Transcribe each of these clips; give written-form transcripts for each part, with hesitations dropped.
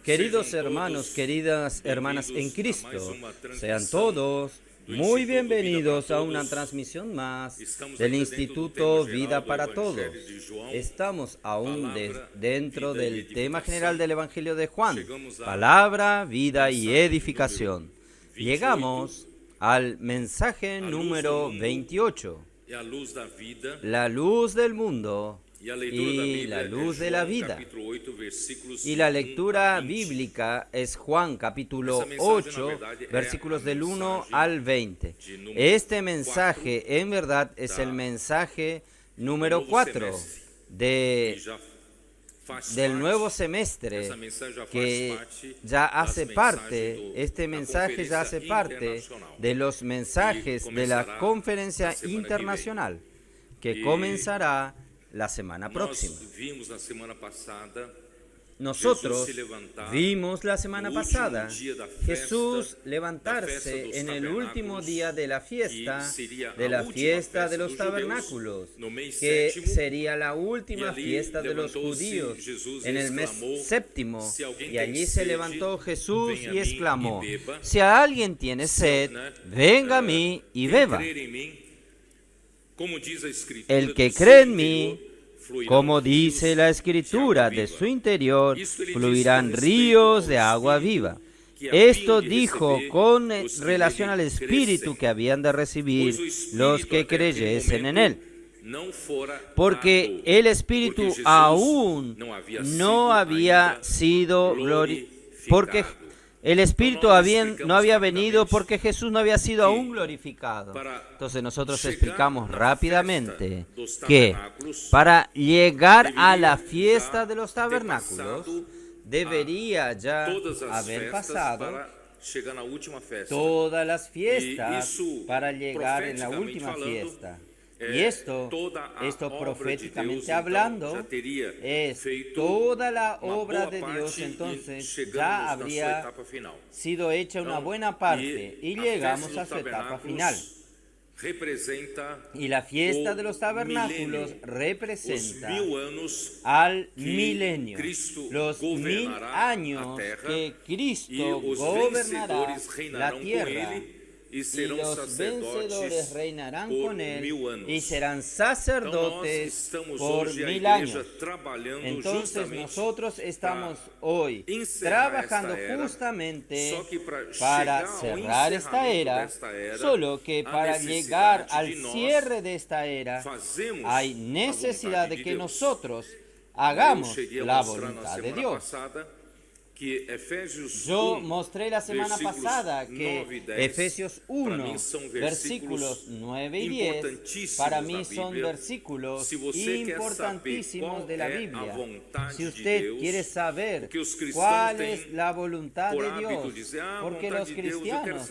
Queridos hermanos, queridas hermanas en Cristo, sean todos muy bienvenidos a una transmisión más del Instituto Vida para Todos. Estamos aún dentro del tema general del Evangelio de Juan, palabra, vida y edificación. Llegamos al mensaje número 28, la luz del mundo y la luz de la vida. Y la lectura bíblica es Juan capítulo 8, versículos del 1 al 20. Este mensaje en verdad es el mensaje número 4 del nuevo semestre, que ya hace parte, este mensaje ya hace parte de los mensajes de la conferencia internacional que comenzará la semana próxima. Nosotros vimos la semana pasada Jesús levantarse en el último día de la fiesta de los tabernáculos, que sería la última fiesta de los judíos en el mes séptimo. Y allí se levantó Jesús y exclamó: si alguien tiene sed, venga a mí y beba. El que cree en mí, como dice la Escritura, de su interior fluirán ríos de agua viva. Esto dijo con relación al Espíritu que habían de recibir los que creyesen en Él. Porque el Espíritu aún no había sido glorificado. El Espíritu no había venido porque Jesús no había sido aún glorificado. Entonces nosotros explicamos rápidamente que para llegar a la fiesta de los tabernáculos debería ya haber pasado todas las fiestas para llegar en la última fiesta. Y esto proféticamente hablando, es toda la obra de Dios, entonces ya habría sido hecha una buena parte y llegamos a su etapa final. Y la fiesta de los tabernáculos representa al milenio, los 1000 años que Cristo gobernará la tierra. Y los vencedores reinarán con Él y serán sacerdotes por 1000 años. Entonces nosotros estamos hoy trabajando justamente para cerrar esta era, solo que para llegar al cierre de esta era hay necesidad de que nosotros hagamos la voluntad de Dios. Yo mostré la semana pasada que Efesios 1, versículos 9 y 10, para mí son versículos importantísimos de la Biblia. Si usted quiere saber cuál es la voluntad de Dios, porque los cristianos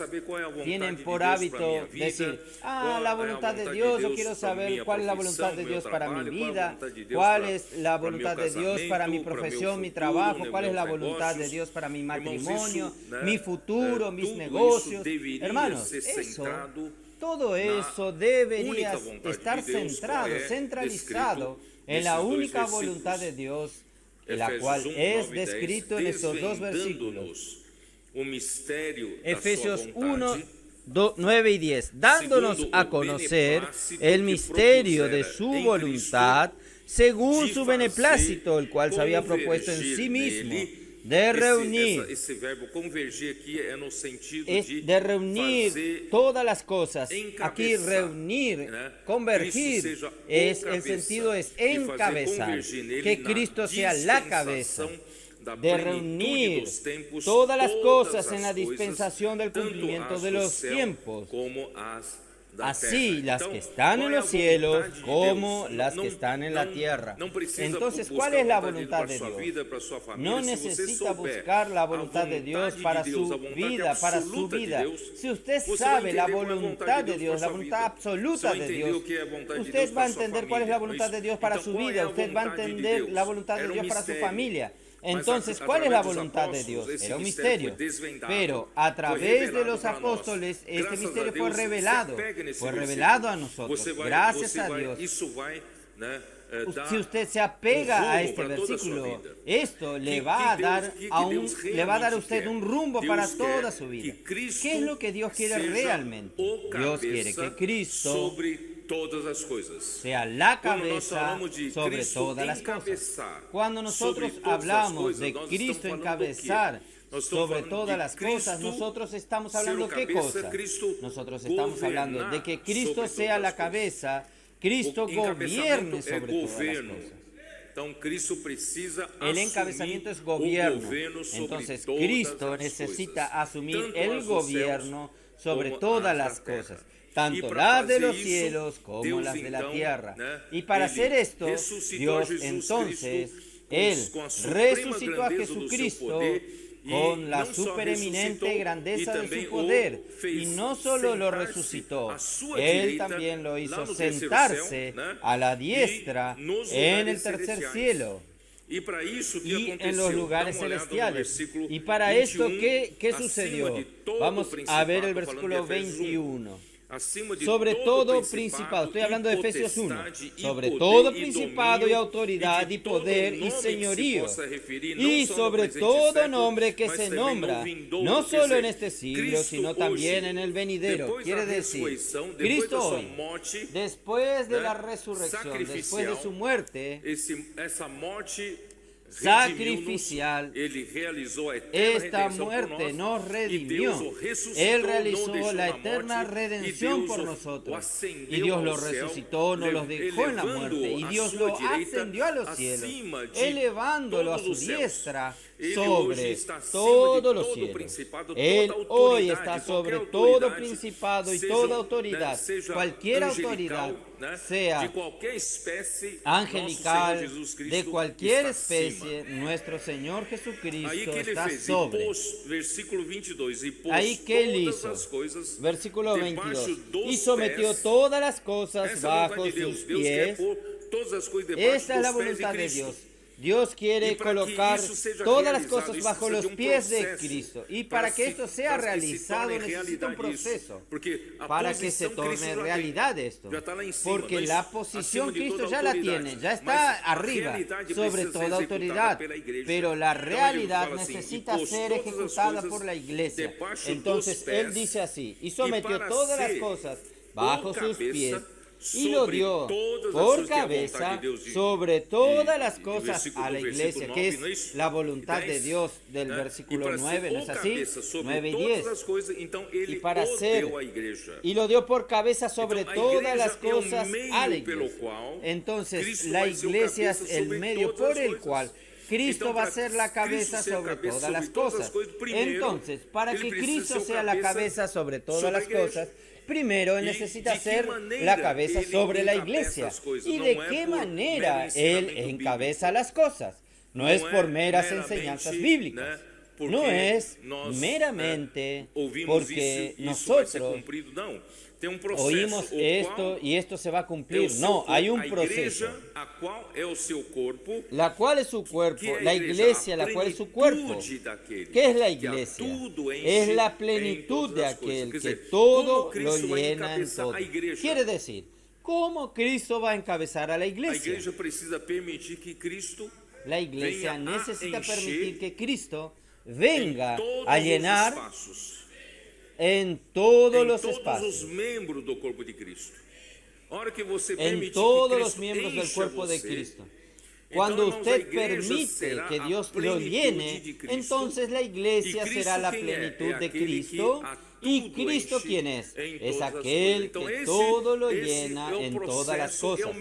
tienen por hábito decir: la voluntad de Dios, yo quiero saber cuál es la voluntad de Dios para mi vida, cuál es la voluntad de Dios para mi profesión, mi trabajo, cuál es la voluntad de Dios para mi matrimonio, mi futuro, mis negocios. Hermanos, todo eso debería estar centralizado en la única voluntad de Dios, la cual es descrito en estos dos versículos. Efesios 1, 9 y 10, dándonos a conocer el misterio de su voluntad, según su beneplácito, el cual se había propuesto en sí mismo, de reunir todas las cosas. Aquí reunir, convergir, el sentido es encabezar, que Cristo sea la cabeza, de reunir todas las cosas en la dispensación del cumplimiento de los tiempos, así las que están en los cielos como las que están en la tierra. Entonces, ¿cuál es la voluntad de Dios? No necesita buscar la voluntad de Dios para su vida, Si usted sabe la voluntad de Dios, la voluntad absoluta de Dios, usted va a entender cuál es la voluntad de Dios para su vida, usted va a entender la voluntad de Dios para su familia. Entonces, ¿cuál es la voluntad de Dios? Era un misterio, pero a través de los apóstoles este misterio fue revelado a nosotros. Gracias a Dios. si usted se apega a este versículo, esto le va a dar a usted un rumbo para toda su vida. ¿Qué es lo que Dios quiere realmente? Dios quiere que Cristo sea la cabeza sobre todas las cosas. Cuando nosotros hablamos de Cristo encabezar sobre todas las cosas, nosotros estamos hablando ¿qué cosa? Nosotros estamos hablando de que Cristo sea la cabeza, Cristo gobierne sobre todas las cosas. El encabezamiento es gobierno. Entonces Cristo necesita asumir el gobierno sobre todas las cosas, tanto las de los cielos como las de la tierra. Y para hacer esto, Dios entonces, Él resucitó a Jesucristo con la supereminente grandeza de su poder, y no solo lo resucitó, Él también lo hizo sentarse a la diestra en el tercer cielo y en los lugares celestiales. Y para esto, ¿qué sucedió? Vamos a ver el versículo 21. Sobre todo principado, estoy hablando de Efesios 1, sobre todo principado y autoridad y poder y señorío, y sobre todo nombre que se nombra, no solo en este siglo, sino también en el venidero. Quiere decir, Cristo hoy, después de la resurrección, después de su muerte sacrificial, esta muerte nos redimió. Él realizó la eterna redención por nosotros, y Dios lo resucitó, no los dejó en la muerte, y Dios lo ascendió a los cielos, elevándolo a su diestra sobre todos los cielos. Él hoy está sobre todo principado y toda autoridad, cualquier autoridad, sea angelical, de cualquier especie, nuestro Señor Jesucristo está sobre. Ahí, ¿qué Él hizo? Versículo 22. Y sometió todas las cosas bajo sus pies. Esa es la voluntad de Dios. Dios quiere colocar todas las cosas bajo los pies de Cristo. Y para que esto sea realizado necesita un proceso para que se torne realidad esto. Porque la posición Cristo ya la tiene, ya está arriba sobre toda autoridad. Pero la realidad necesita ser ejecutada por la iglesia. Entonces Él dice así, y sometió todas las cosas bajo sus pies, y lo dio por cabeza sobre todas las cosas a la iglesia, que es la voluntad de Dios del versículo 9, ¿no es así? 9 y 10. Y para hacer, y lo dio por cabeza sobre todas las cosas a la iglesia. Entonces la iglesia es el medio por el cual Cristo va a ser la cabeza sobre todas las cosas. Entonces, para que Cristo sea la cabeza sobre todas las cosas, primero Él necesita ser la cabeza sobre la iglesia. ¿Y de qué manera Él encabeza las cosas? No es por meras enseñanzas bíblicas. No es meramente porque nosotros oímos esto y esto se va a cumplir. No, hay un proceso. La cual es su cuerpo, la iglesia, la cual es su cuerpo. ¿Qué es la iglesia? Es la plenitud de aquel que todo lo llena en todo. Quiere decir, ¿cómo Cristo va a encabezar a la iglesia? La iglesia necesita permitir que Cristo venga a llenar en todos los espacios, en todos los miembros del cuerpo de Cristo. Cuando usted permite que Dios lo llene, entonces la iglesia será la plenitud de Cristo. ¿Y Cristo quién es? Es aquel que todo lo llena en todas las cosas.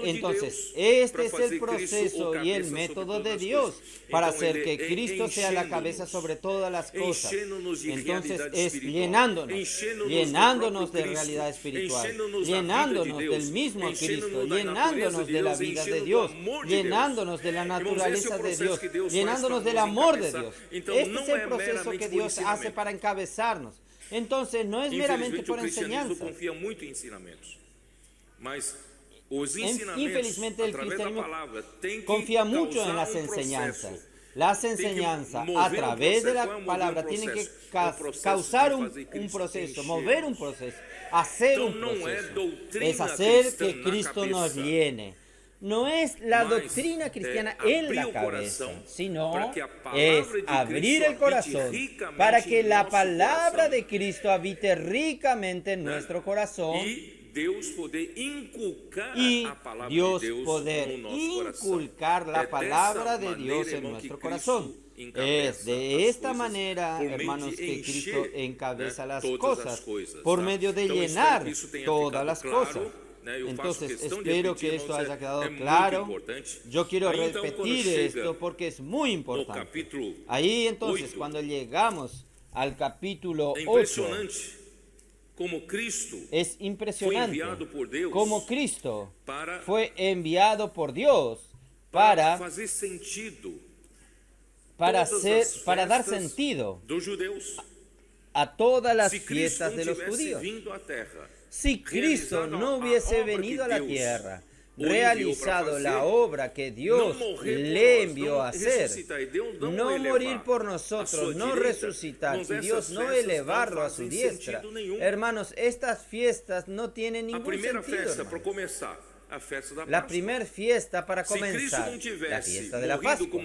Entonces, este es el proceso y el método de Dios para hacer que Cristo sea la cabeza sobre todas las cosas. Entonces, es llenándonos de realidad espiritual, llenándonos del mismo Cristo, llenándonos de la vida de Dios, llenándonos de la naturaleza de Dios, llenándonos del amor de Dios. Este es el proceso que Dios hace para encabezarnos. Entonces, no es meramente por enseñanza. Infelizmente, el cristianismo confía mucho en las enseñanzas. Las enseñanzas a través de la palabra tienen que causar un proceso, mover un proceso, hacer un proceso. Es hacer que Cristo nos llene. no es la doctrina cristiana en la cabeza, sino es abrir el corazón para que la palabra de Cristo habite ricamente en nuestro corazón y Dios poder inculcar la palabra de Dios en nuestro corazón. Es de esta manera, hermanos, que Cristo encabeza las cosas, por medio de llenar todas las cosas. Entonces, espero que esto haya quedado claro. Yo quiero repetir esto porque es muy importante. Ahí entonces, cuando llegamos al capítulo 8, es impresionante cómo Cristo fue enviado por Dios para dar sentido a todas las fiestas de los judíos. Si Cristo no hubiese venido a la tierra, realizado la obra que Dios le envió a hacer, no morir por nosotros, no resucitar, y Dios no elevarlo a su diestra, hermanos, estas fiestas no tienen ningún sentido, hermanos. La primera fiesta para comenzar, la fiesta de la Pascua.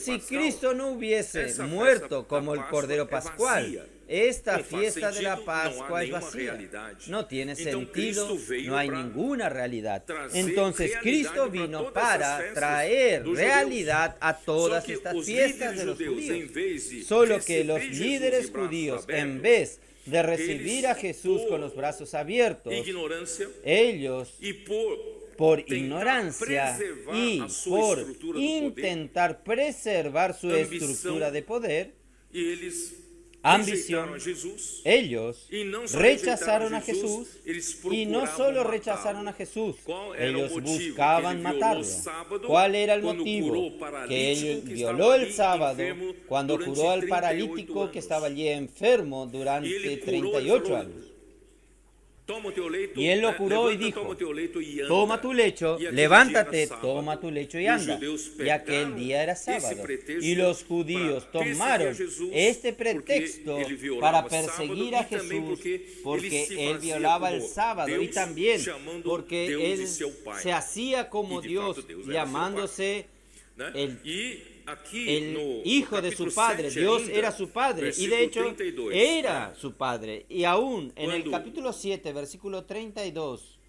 Si Cristo no hubiese muerto como el Cordero Pascual, esta fiesta de la Pascua es vacía. No tiene sentido, no hay ninguna realidad. Entonces Cristo vino para traer realidad a todas estas fiestas de los judíos. Solo que los líderes judíos, en vez de recibir a Jesús con los brazos abiertos, ellos, por ignorancia y por intentar preservar su estructura de poder, ambición, ellos rechazaron a Jesús, y no solo rechazaron a Jesús, ellos buscaban matarlo. ¿Cuál era el motivo? Que él violó el sábado cuando curó al paralítico que estaba allí enfermo durante 38 años. Y él lo curó y dijo: toma tu lecho, levántate, toma tu lecho y anda. Y aquel día era sábado. Y los judíos tomaron este pretexto para perseguir a Jesús, porque él violaba el sábado, y también porque él se hacía como Dios, llamándose el hijo de su padre. Dios era su padre, y de hecho era su padre. Y aún en el capítulo 7, versículo 32,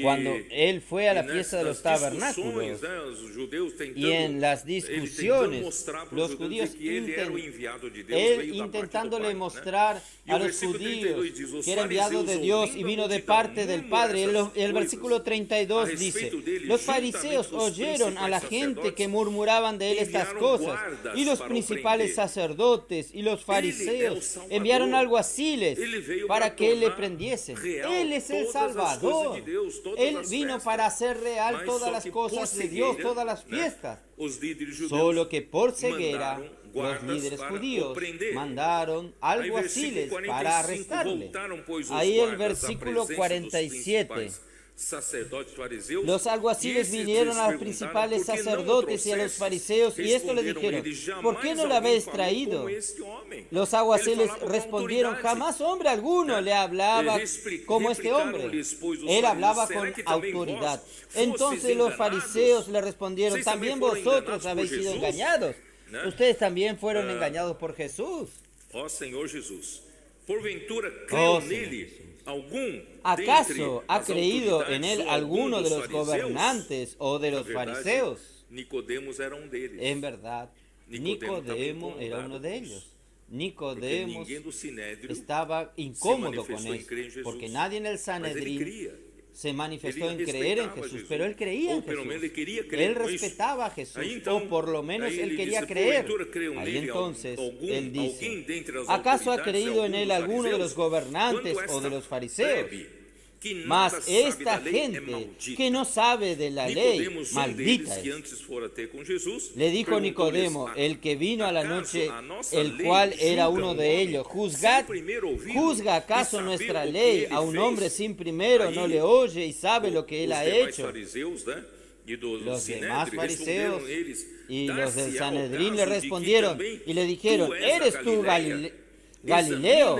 cuando él fue a la fiesta de los tabernáculos, y en las discusiones, los judíos intentándole mostrar a los judíos que era enviado de Dios y vino de parte del Padre. El versículo 32 dice: los fariseos oyeron a la gente que murmuraban de él estas cosas, y los principales sacerdotes y los fariseos enviaron alguaciles para que le prendiesen. Él es el Salvador. Él vino para hacer real todas las cosas de Dios, todas las fiestas. Solo que por ceguera, los líderes judíos mandaron alguaciles para arrestarle. Ahí el versículo 47. Los alguaciles vinieron a los principales sacerdotes y a los fariseos, y esto le dijeron: ¿por qué no lo habéis traído? Los alguaciles respondieron: jamás hombre alguno le hablaba como este hombre. Él hablaba con autoridad. Entonces los fariseos le respondieron: también vosotros habéis sido engañados. Ustedes también fueron engañados por Jesús. Oh Señor Jesús, porventura creo nele. ¿Acaso ha creído en él alguno de los gobernantes o de los fariseos? En verdad, Nicodemo era uno de ellos. Nicodemo estaba incómodo con eso, porque nadie en el Sanedrín se manifestó en creer en Jesús, pero él creía en Jesús. Él respetaba a Jesús, o por lo menos él quería creer. Ahí entonces él dice: ¿acaso ha creído en él alguno de los gobernantes o de los fariseos? Mas esta gente que no sabe de la ley, maldita es. Le dijo Nicodemo, el que vino a la noche, el cual era uno de ellos: ¿juzga acaso nuestra ley a un hombre sin primero no le oye y sabe lo que él ha hecho? Los demás fariseos y los del Sanedrín le respondieron y le dijeron: ¿eres tú Galileo?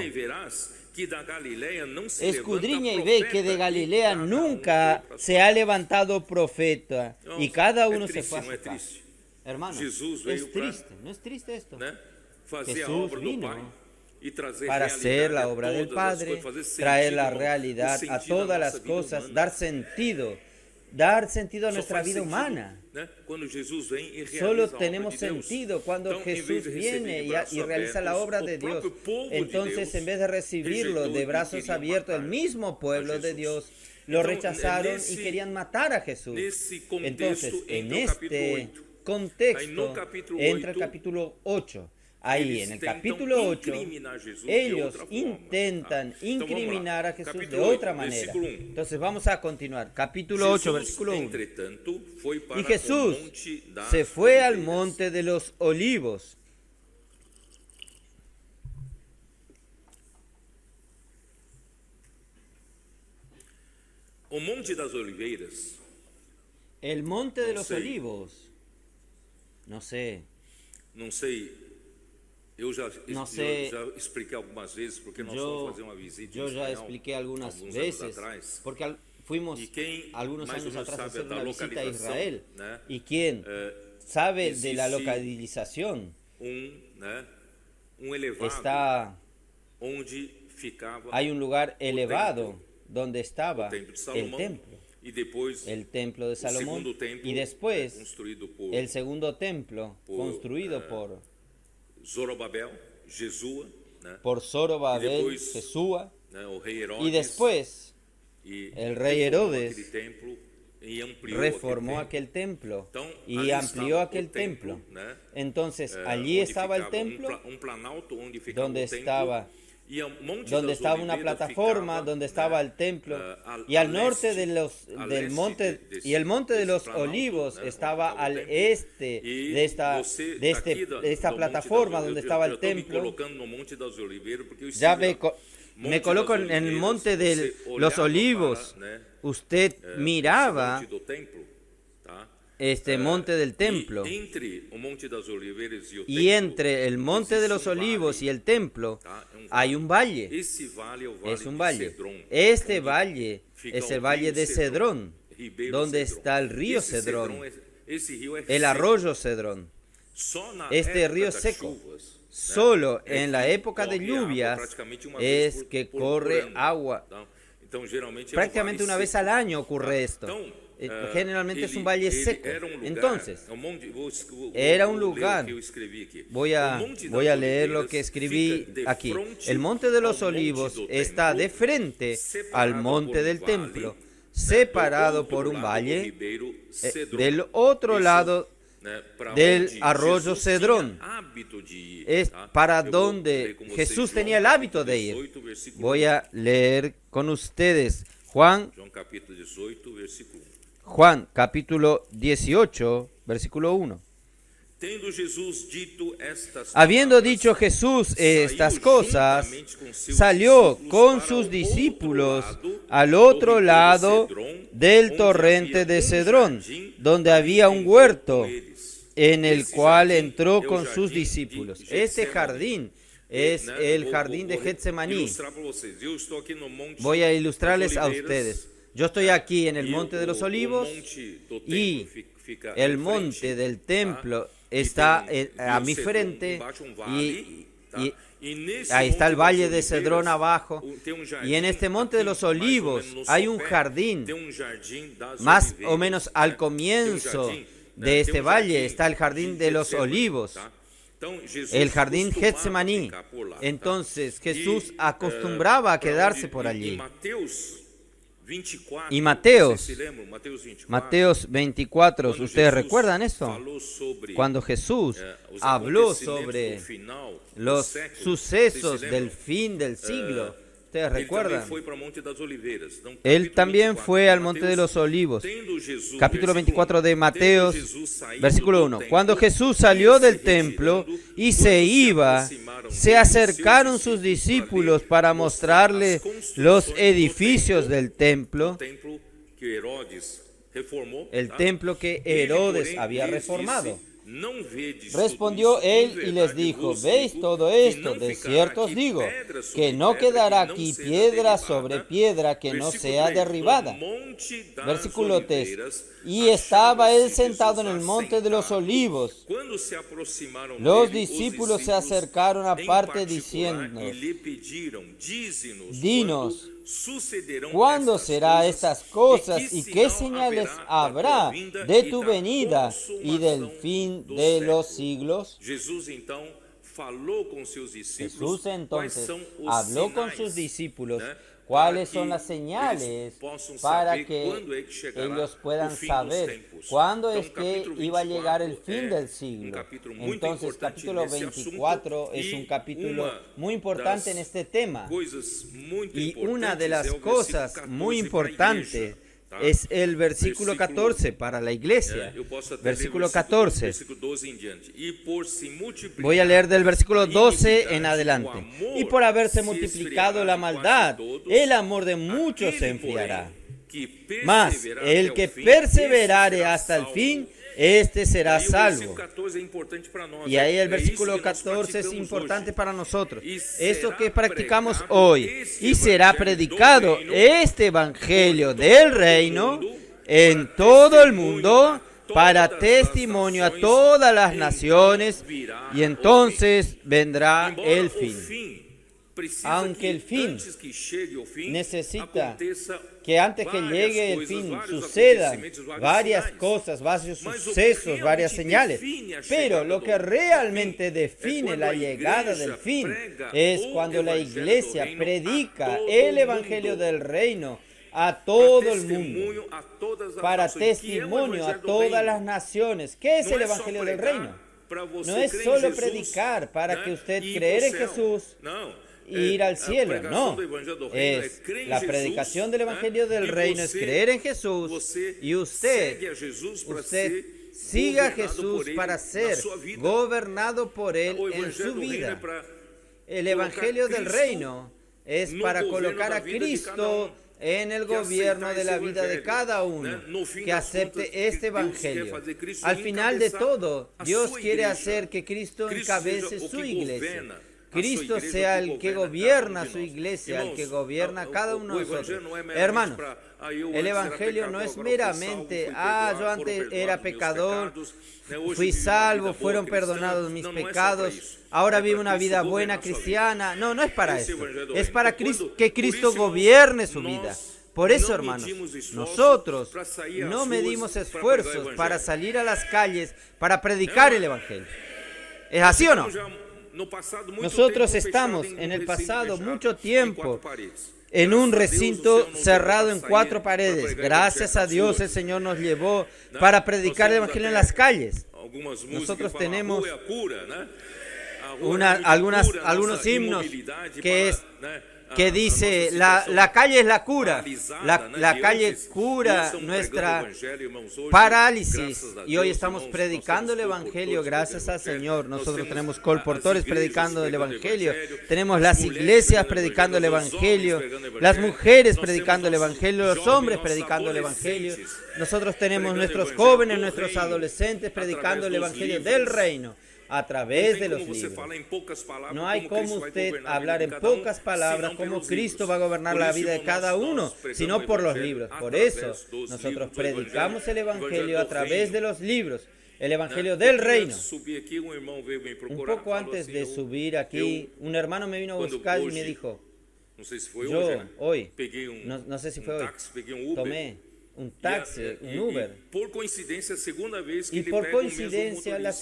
escudriña y ve que de Galilea nunca se ha levantado profeta, y cada uno se fue a su casa. Hermano, es triste, ¿no es triste esto? Jesús vino para hacer la obra del Padre, traer la realidad a todas las cosas, dar sentido a nuestra vida humana. Solo tenemos sentido cuando Jesús viene y realiza la obra de Dios. Entonces, en vez de recibirlo de brazos abiertos, el mismo pueblo de Dios lo rechazaron y querían matar a Jesús. Entonces, en este contexto entra el capítulo 8. Ahí, en el capítulo 8, ellos intentan incriminar a Jesús de otra manera. Entonces vamos a continuar. Capítulo 8, versículo 1. Y Jesús se fue al monte de los olivos. El monte de los olivos. No sé. Eu já expliquei algumas vezes porque nós fomos fazer uma visita em Israel. Yo ya expliqué algunas veces porque fuimos algunos años atrás a hacer una visita a Israel. Y quien sabe de la localización está, hay un lugar elevado donde estaba el templo. El templo de Salomón y después el segundo templo construido por Zorobabel, Jesúa, Jesúa, y después el rey Herodes reformó aquel templo y amplió aquel templo. Entonces allí estaba el templo, donde estaba una plataforma, donde estaba el templo, y al norte del monte, y el monte de los olivos estaba al este de esta plataforma donde estaba el templo. Ya me coloco en el monte de los olivos. Usted miraba este monte del templo, y entre el monte de los olivos y el templo hay un valle. Es un valle. Este valle es el valle de Cedrón, donde está el río Cedrón, el arroyo Cedrón. Este río seco, solo en la época de lluvias es que corre agua. Prácticamente una vez al año ocurre esto. Generalmente es un valle seco. Entonces, era un lugar. Voy a leer lo que escribí aquí. El monte de los olivos está de frente al monte del templo, separado por un valle. Del otro lado del arroyo Cedrón es para donde Jesús tenía el hábito de ir. Voy a leer con ustedes Juan capítulo 18, versículo 1. Habiendo dicho Jesús estas cosas, salió con sus discípulos al otro lado del torrente de Cedrón, donde había un huerto, en el cual entró con sus discípulos. Este jardín es el jardín de Getsemaní. Voy a ilustrarles a ustedes. Yo estoy aquí en el monte de los olivos y el monte del templo está a mi frente y ahí está el valle de Cedrón abajo, y en este monte de los olivos hay un jardín. Más o menos al comienzo de este valle está el jardín de los olivos, el jardín Getsemaní. Entonces Jesús acostumbraba a quedarse por allí. Y Mateos 24, ¿ustedes recuerdan esto? Cuando Jesús habló sobre los sucesos del fin del siglo, ¿ustedes recuerdan? Él también fue al monte de los olivos. Capítulo 24 de Mateos, versículo 1. Cuando Jesús salió del templo y se iba, se acercaron sus discípulos para mostrarle los edificios del templo, el templo que Herodes había reformado. Respondió él y les dijo: ¿veis todo esto? De cierto os digo, que no quedará aquí piedra sobre piedra que no sea derribada. Versículo 3. Y estaba él sentado en el monte de los olivos. Los discípulos se acercaron aparte diciendo: dinos, ¿cuándo será estas cosas y qué señales habrá de tu venida y del fin de los siglos? Jesús entonces habló con sus discípulos cuáles son las señales para que ellos puedan saber cuándo es que iba a llegar el fin del siglo. Entonces, capítulo 24 es un capítulo muy importante en este tema. Y una de las cosas muy importantes es el versículo 14 para la iglesia. Versículo 14. Voy a leer del versículo 12 en adelante. Y por haberse multiplicado la maldad, el amor de muchos se enfriará. Mas el que perseverare hasta el fin, este será salvo. Y ahí el versículo 14 es importante para nosotros. Eso que practicamos hoy. Y será predicado este evangelio del reino en todo el mundo para testimonio a todas las naciones, y entonces vendrá el fin. Aunque el fin necesita que antes que llegue el fin sucedan varias cosas, varios sucesos, varias señales. Pero lo que realmente define la llegada del fin es cuando la iglesia predica el evangelio del reino a todo el mundo, para testimonio a todas las naciones. ¿Qué es el evangelio del reino? No es solo predicar para que usted creer en Jesús y ir al cielo, no. Es la predicación del evangelio del reino, es creer en Jesús, y usted siga a Jesús para ser gobernado por él en su vida. El evangelio del reino es para colocar a Cristo en el gobierno de la vida de cada uno, que acepte este evangelio. Al final de todo, Dios quiere hacer que Cristo encabece su iglesia. Cristo sea el que gobierna su iglesia, el que gobierna cada uno de nosotros. Hermanos, el evangelio no es meramente, yo antes era pecador, fui salvo, fueron perdonados mis pecados, ahora vivo una vida buena cristiana. No, no es para eso. Es para que Cristo gobierne su vida. Por eso, hermanos, nosotros no medimos esfuerzos para salir a las calles para predicar el evangelio. ¿Es así o no? Nosotros estamos en el pasado mucho tiempo en un recinto cerrado en 4 paredes. Gracias a Dios el Señor nos llevó para predicar el evangelio en las calles. Nosotros tenemos algunos himnos que dice, la calle es la cura, la calle cura nuestra parálisis, y hoy estamos predicando el evangelio gracias al Señor. Nosotros tenemos colportores predicando el evangelio, tenemos las iglesias predicando el evangelio, las mujeres predicando el evangelio, los hombres predicando el evangelio. Nosotros tenemos nuestros jóvenes, nuestros adolescentes predicando el evangelio del reino a través de los libros. No hay como usted hablar en pocas palabras cómo Cristo va a gobernar la vida de cada uno, sino por los libros. Por eso nosotros predicamos el evangelio a través de los libros, el evangelio del reino. Un poco antes de subir aquí, un hermano me vino a buscar y me dijo, yo hoy, no sé si fue hoy, tomé un taxi, un Uber, y por coincidencia la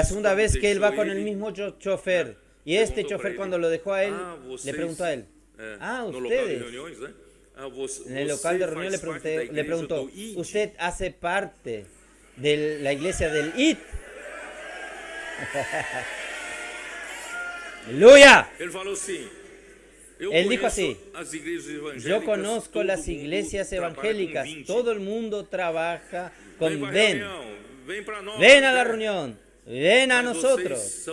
segunda vez que él va con el mismo chofer, y este chofer cuando lo dejó a él, le preguntó a él, ustedes, en el local de reunión le preguntó, ¿usted hace parte de la iglesia del IT? ¡Aleluya! Él dijo así, yo conozco las iglesias evangélicas, todo el mundo trabaja con ven a la reunión, ven a nosotros.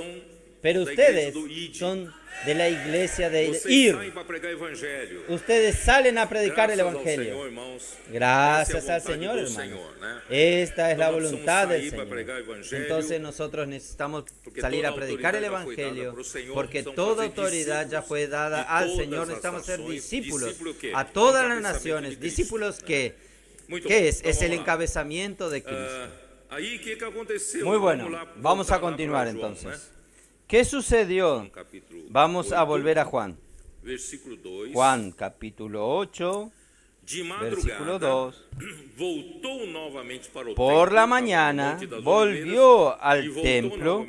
Pero ustedes son de la iglesia de ir. Ustedes salen a predicar el Evangelio. Gracias al Señor, hermanos. Esta es la voluntad del Señor. Entonces nosotros necesitamos salir a predicar el Evangelio, porque toda autoridad ya fue dada al Señor. Necesitamos ser discípulos a todas las naciones. Discípulos que, ¿qué es? Es el encabezamiento de Cristo. Muy bueno, vamos a continuar entonces. ¿Qué sucedió? Vamos a volver a Juan. Juan capítulo 8, versículo 2. Por la mañana volvió al templo,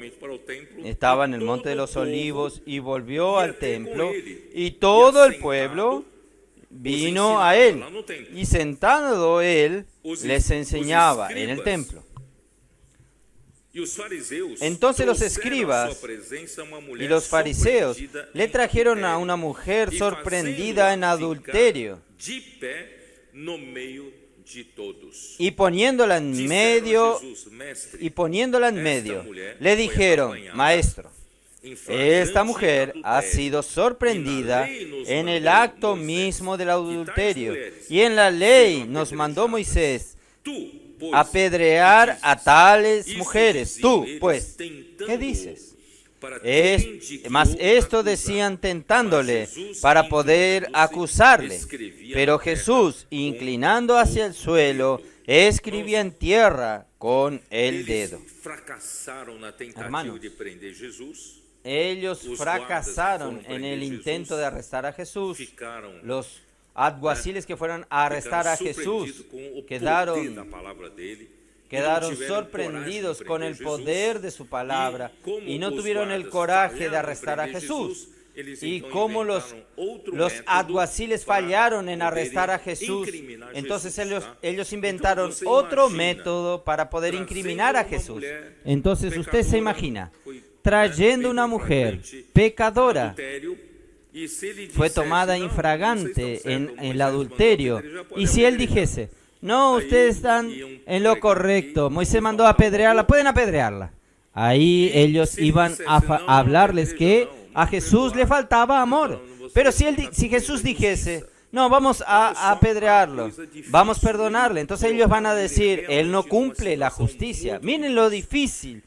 estaba en el monte de los olivos y volvió al templo, y todo el pueblo vino a él, y sentado él les enseñaba en el templo. Entonces los escribas y los fariseos le trajeron a una mujer sorprendida en adulterio, y poniéndola en medio, le dijeron: Maestro, esta mujer ha sido sorprendida en el acto mismo del adulterio, y en la ley nos mandó Moisés apedrear a tales mujeres. Tú, pues, ¿qué dices? Mas esto decían tentándole para poder acusarle. Pero Jesús, inclinando hacia el suelo, escribía en tierra con el dedo. Hermanos, ellos fracasaron en el intento de arrestar a Jesús. Los alguaciles que fueron a arrestar a Jesús quedaron sorprendidos con el poder de su palabra y no tuvieron el coraje de arrestar a Jesús. Y como los alguaciles fallaron en arrestar a Jesús, entonces ellos inventaron otro método para poder incriminar a Jesús. Entonces usted se imagina, trayendo una mujer pecadora, fue tomada infragante en el adulterio. Y si él dijese: no, ustedes están en lo correcto, Moisés mandó a apedrearla, pueden apedrearla. Ahí ellos iban a hablarles que a Jesús le faltaba amor. Pero si Jesús dijese: no, vamos a apedrearlo, vamos a perdonarle, entonces ellos van a decir: él no cumple la justicia. Miren lo difícil.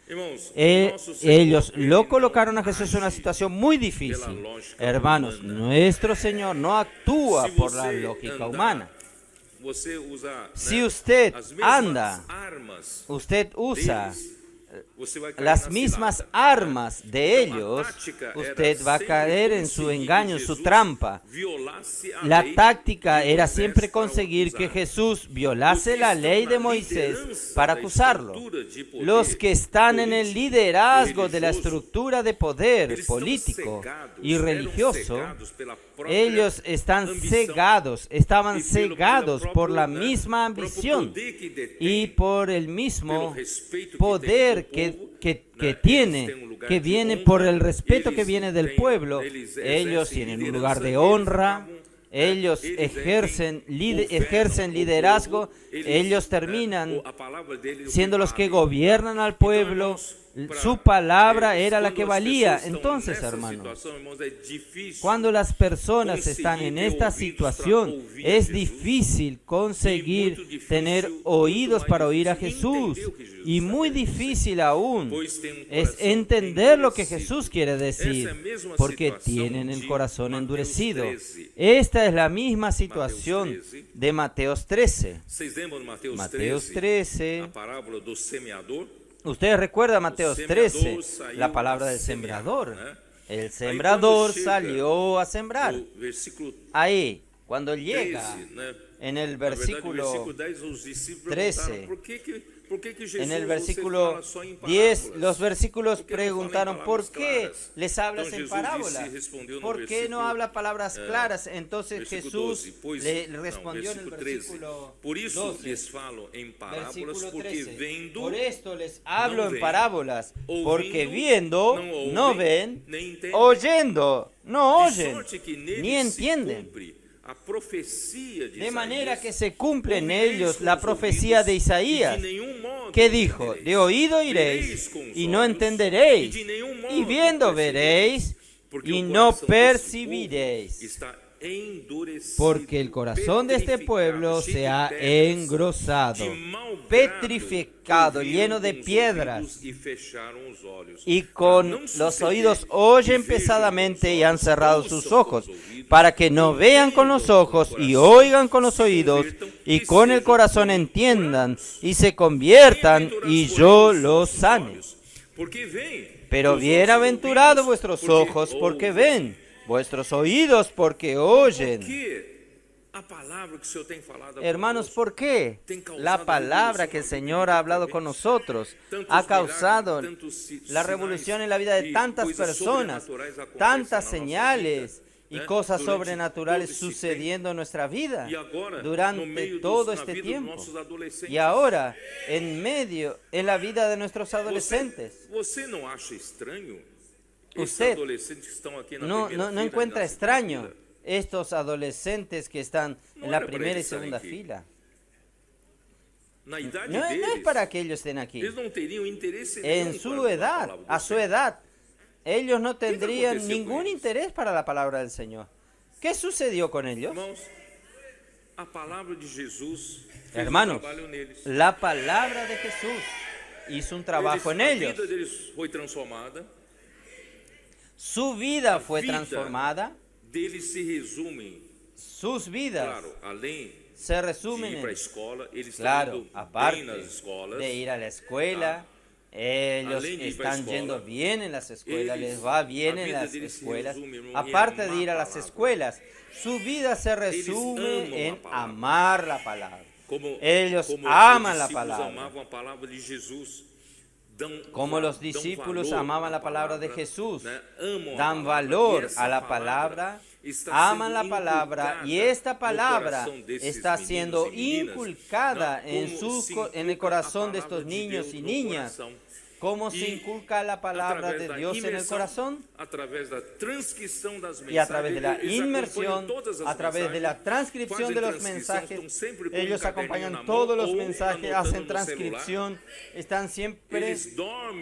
Ellos lo colocaron a Jesús en una situación muy difícil. Hermanos, nuestro Señor no actúa por la lógica humana. Si usted usted usa las mismas armas de ellos, usted va a caer en su engaño, en su trampa. La táctica era siempre conseguir que Jesús violase la ley de Moisés para acusarlo. Los que están en el liderazgo de la estructura de poder político y religioso, ellos estaban cegados por la misma ambición y por el mismo poder que viene por el respeto que viene del pueblo. Ellos tienen un lugar de honra, ellos ejercen liderazgo, ellos terminan siendo los que gobiernan al pueblo. Su palabra era la que valía. Entonces, hermanos, cuando las personas están en esta situación, es difícil conseguir tener oídos para oír a Jesús. Y muy difícil aún es entender lo que Jesús quiere decir, porque tienen el corazón endurecido. Esta es la misma situación de Mateos 13. Mateos 13. Ustedes recuerdan Mateos 13, la palabra del sembrador. El sembrador salió a sembrar. Ahí, cuando llega en el versículo 13, en el versículo 10, los versículos preguntaron: ¿por qué les hablas en parábolas? ¿Por qué no habla palabras claras? Entonces Jesús le respondió en el versículo 12, versículo 13: por esto les hablo en parábolas, porque viendo no ven, oyendo no oyen, ni entienden. De manera que se cumple en ellos la profecía de Isaías, que dijo: de oído iréis y no entenderéis, y viendo veréis y no percibiréis. Porque el corazón de este pueblo se ha engrosado, petrificado, lleno de piedras, y con los oídos oyen pesadamente y han cerrado sus ojos, para que no vean con los ojos y oigan con los oídos y con el corazón entiendan y se conviertan y yo los sane. Pero bienaventurados vuestros ojos porque ven, vuestros oídos porque oyen. Hermanos, ¿por qué la palabra que el Señor ha hablado con nosotros ha causado la revolución en la vida de tantas personas, tantas señales y cosas sobrenaturales sucediendo en nuestra vida durante todo este tiempo? Y ahora, en la vida de nuestros adolescentes, ¿usted no encuentra extraño estos adolescentes que están en la primera y segunda fila? No es para que ellos estén aquí. En su edad, a su edad, ellos no tendrían ningún interés para la palabra del Señor. ¿Qué sucedió con ellos? Hermanos, la palabra de Jesús hizo un trabajo en ellos. Su vida fue transformada. Sus vidas se resumen en, claro, aparte de ir a la escuela, ellos están yendo bien en las escuelas, les va bien en las escuelas. Aparte de ir a las escuelas, su vida se resume en amar la palabra. Ellos aman la palabra. Como los discípulos amaban la palabra de Jesús, dan valor a la palabra, aman la palabra, y esta palabra está siendo inculcada en el corazón de estos niños y niñas. ¿Cómo se inculca la palabra de Dios en el corazón? Y a través de la inmersión, a través de la transcripción de los mensajes. Ellos acompañan todos los mensajes, hacen transcripción, están siempre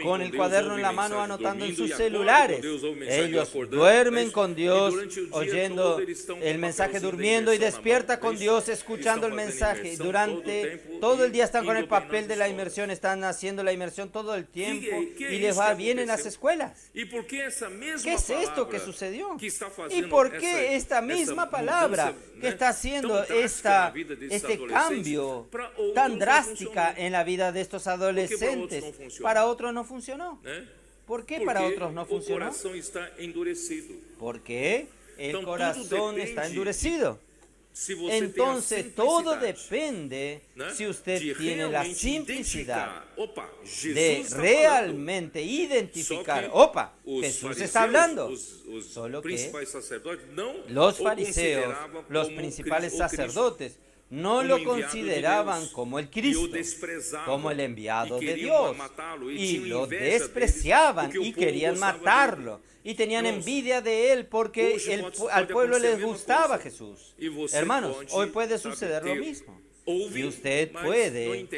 con el cuaderno en la mano anotando en sus celulares. Ellos duermen con Dios, oyendo el mensaje, durmiendo, y despierta con Dios, escuchando el mensaje. Durante todo el día están con el papel de la inmersión, están haciendo la inmersión todo el tiempo. Y les va bien en las escuelas. ¿Qué es esto que sucedió? ¿Y por qué esta misma palabra que está haciendo este cambio tan drástica en la vida de estos adolescentes, para otros no funcionó? ¿Por qué para otros no funcionó? Porque el corazón está endurecido. Entonces todo depende si usted tiene la simplicidad de realmente identificar, Jesús está hablando. Solo que los fariseos, los principales sacerdotes, no lo consideraban como el Cristo, como el enviado de Dios, y lo despreciaban y querían matarlo, y tenían envidia de él porque al pueblo les gustaba Jesús. Hermanos, hoy puede suceder lo mismo, y usted oye,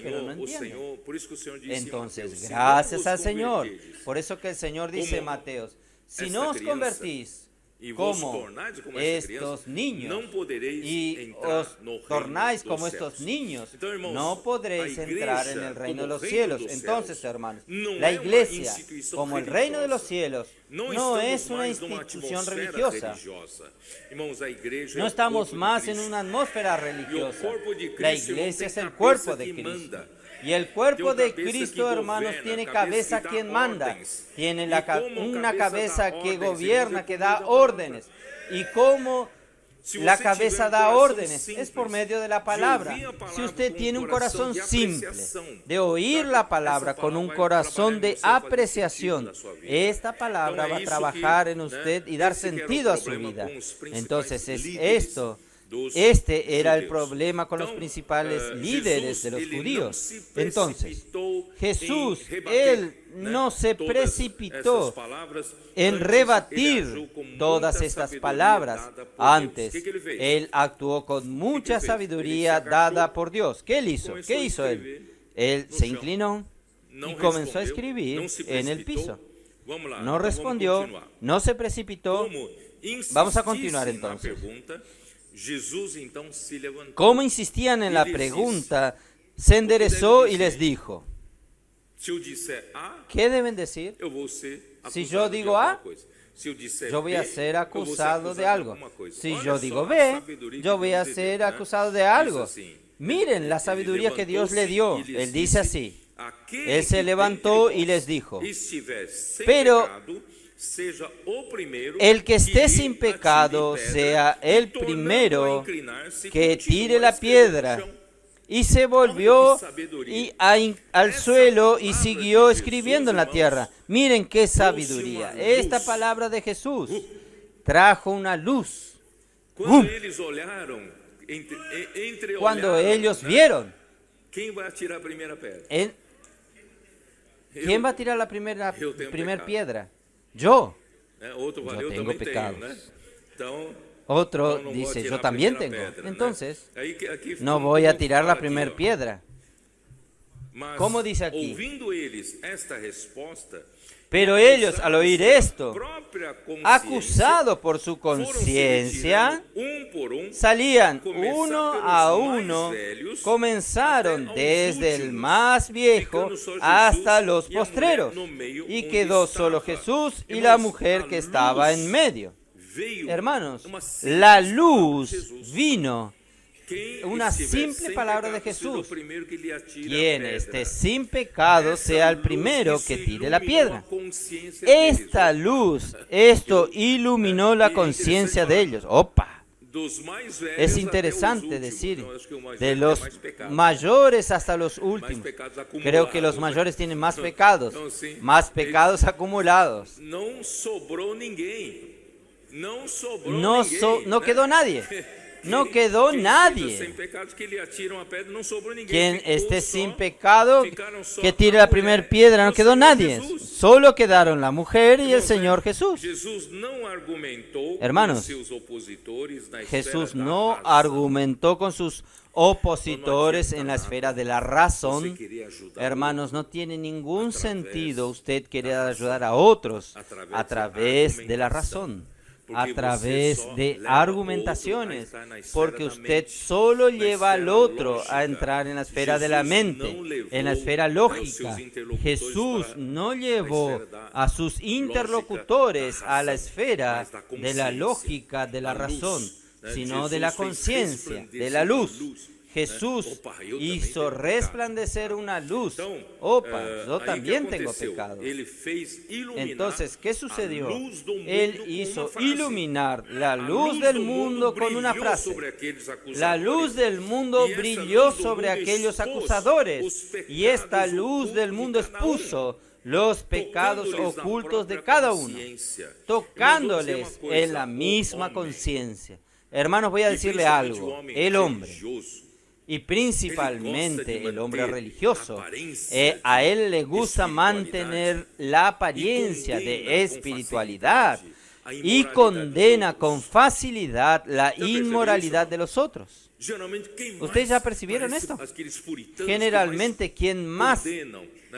pero no entiende. Entonces, gracias al Señor. Por eso que el Señor dice en Mateo: si no os convertís como estos niños y os tornáis como estos niños, no podréis entrar en el reino de los cielos. Entonces, hermanos, la iglesia, como el reino de los cielos, no es una institución religiosa. No estamos más en una atmósfera religiosa. La iglesia es el cuerpo de Cristo. Y el cuerpo de Cristo, hermanos, tiene cabeza quien manda. Tiene una cabeza que gobierna, que da órdenes. Y cómo la cabeza da órdenes es por medio de la palabra. Si usted tiene un corazón simple de oír la palabra con un corazón de apreciación, esta palabra va a trabajar en usted y dar sentido a su vida. Entonces es esto Este era el problema con los principales líderes de los judíos. Entonces, Jesús, Él no se precipitó en rebatir todas estas palabras. Antes, Él actuó con mucha sabiduría dada por Dios. ¿Qué Él hizo? ¿Qué hizo Él? Él se inclinó y comenzó a escribir en el piso. No respondió, no se precipitó. Vamos a continuar entonces. Como insistían en la pregunta, se enderezó y les dijo, ¿qué deben decir? Si yo digo A, yo voy a ser acusado de algo. Si yo digo B, yo voy a ser acusado de algo. Miren la sabiduría que Dios le dio. Él dice así. Él se levantó y les dijo, pero el que esté sin pecado sea el primero que tire la piedra. Y se volvió al suelo y siguió escribiendo en la tierra. Miren qué sabiduría. Esta palabra de Jesús trajo una luz. Cuando ellos vieron, ¿quién va a tirar la primera piedra? Yo tengo pecados. Otro dice, yo también tengo. Entonces, no voy a tirar la primera piedra. ¿Cómo dice aquí? Pero ellos, al oír esto, acusados por su conciencia, salían uno a uno, comenzaron desde el más viejo hasta los postreros, y quedó solo Jesús y la mujer que estaba en medio. Hermanos, la luz vino. Una simple palabra de Jesús. Quien esté sin pecado sea el primero que tire la piedra. Esta luz, esto iluminó la conciencia de ellos. ¡Opa! Es interesante decir, de los mayores hasta los últimos. Creo que los mayores tienen más pecados acumulados. No quedó nadie. No quedó nadie. Quien esté sin pecado, que tire la primera piedra, no quedó nadie. Solo quedaron la mujer y el Señor Jesús. Hermanos, Jesús no argumentó con sus opositores en la esfera de la razón. Hermanos, no tiene ningún sentido usted querer ayudar a otros a través de la razón, a través de argumentaciones, porque usted solo lleva al otro a entrar en la esfera de la mente, en la esfera lógica. Jesús no llevó a sus interlocutores a la esfera de la lógica, de la razón, sino de la conciencia, de la luz. Jesús hizo resplandecer una luz. Yo también tengo pecado. Entonces, ¿qué sucedió? Él hizo iluminar la luz del mundo con una frase. La luz del mundo brilló sobre aquellos acusadores, y esta luz del mundo expuso los pecados ocultos de cada uno, tocándoles en la misma conciencia. Hermanos, voy a decirle algo. El hombre, y principalmente el hombre religioso, a él le gusta mantener la apariencia de espiritualidad y condena con facilidad la inmoralidad de los otros. ¿Ustedes ya percibieron esto? Generalmente,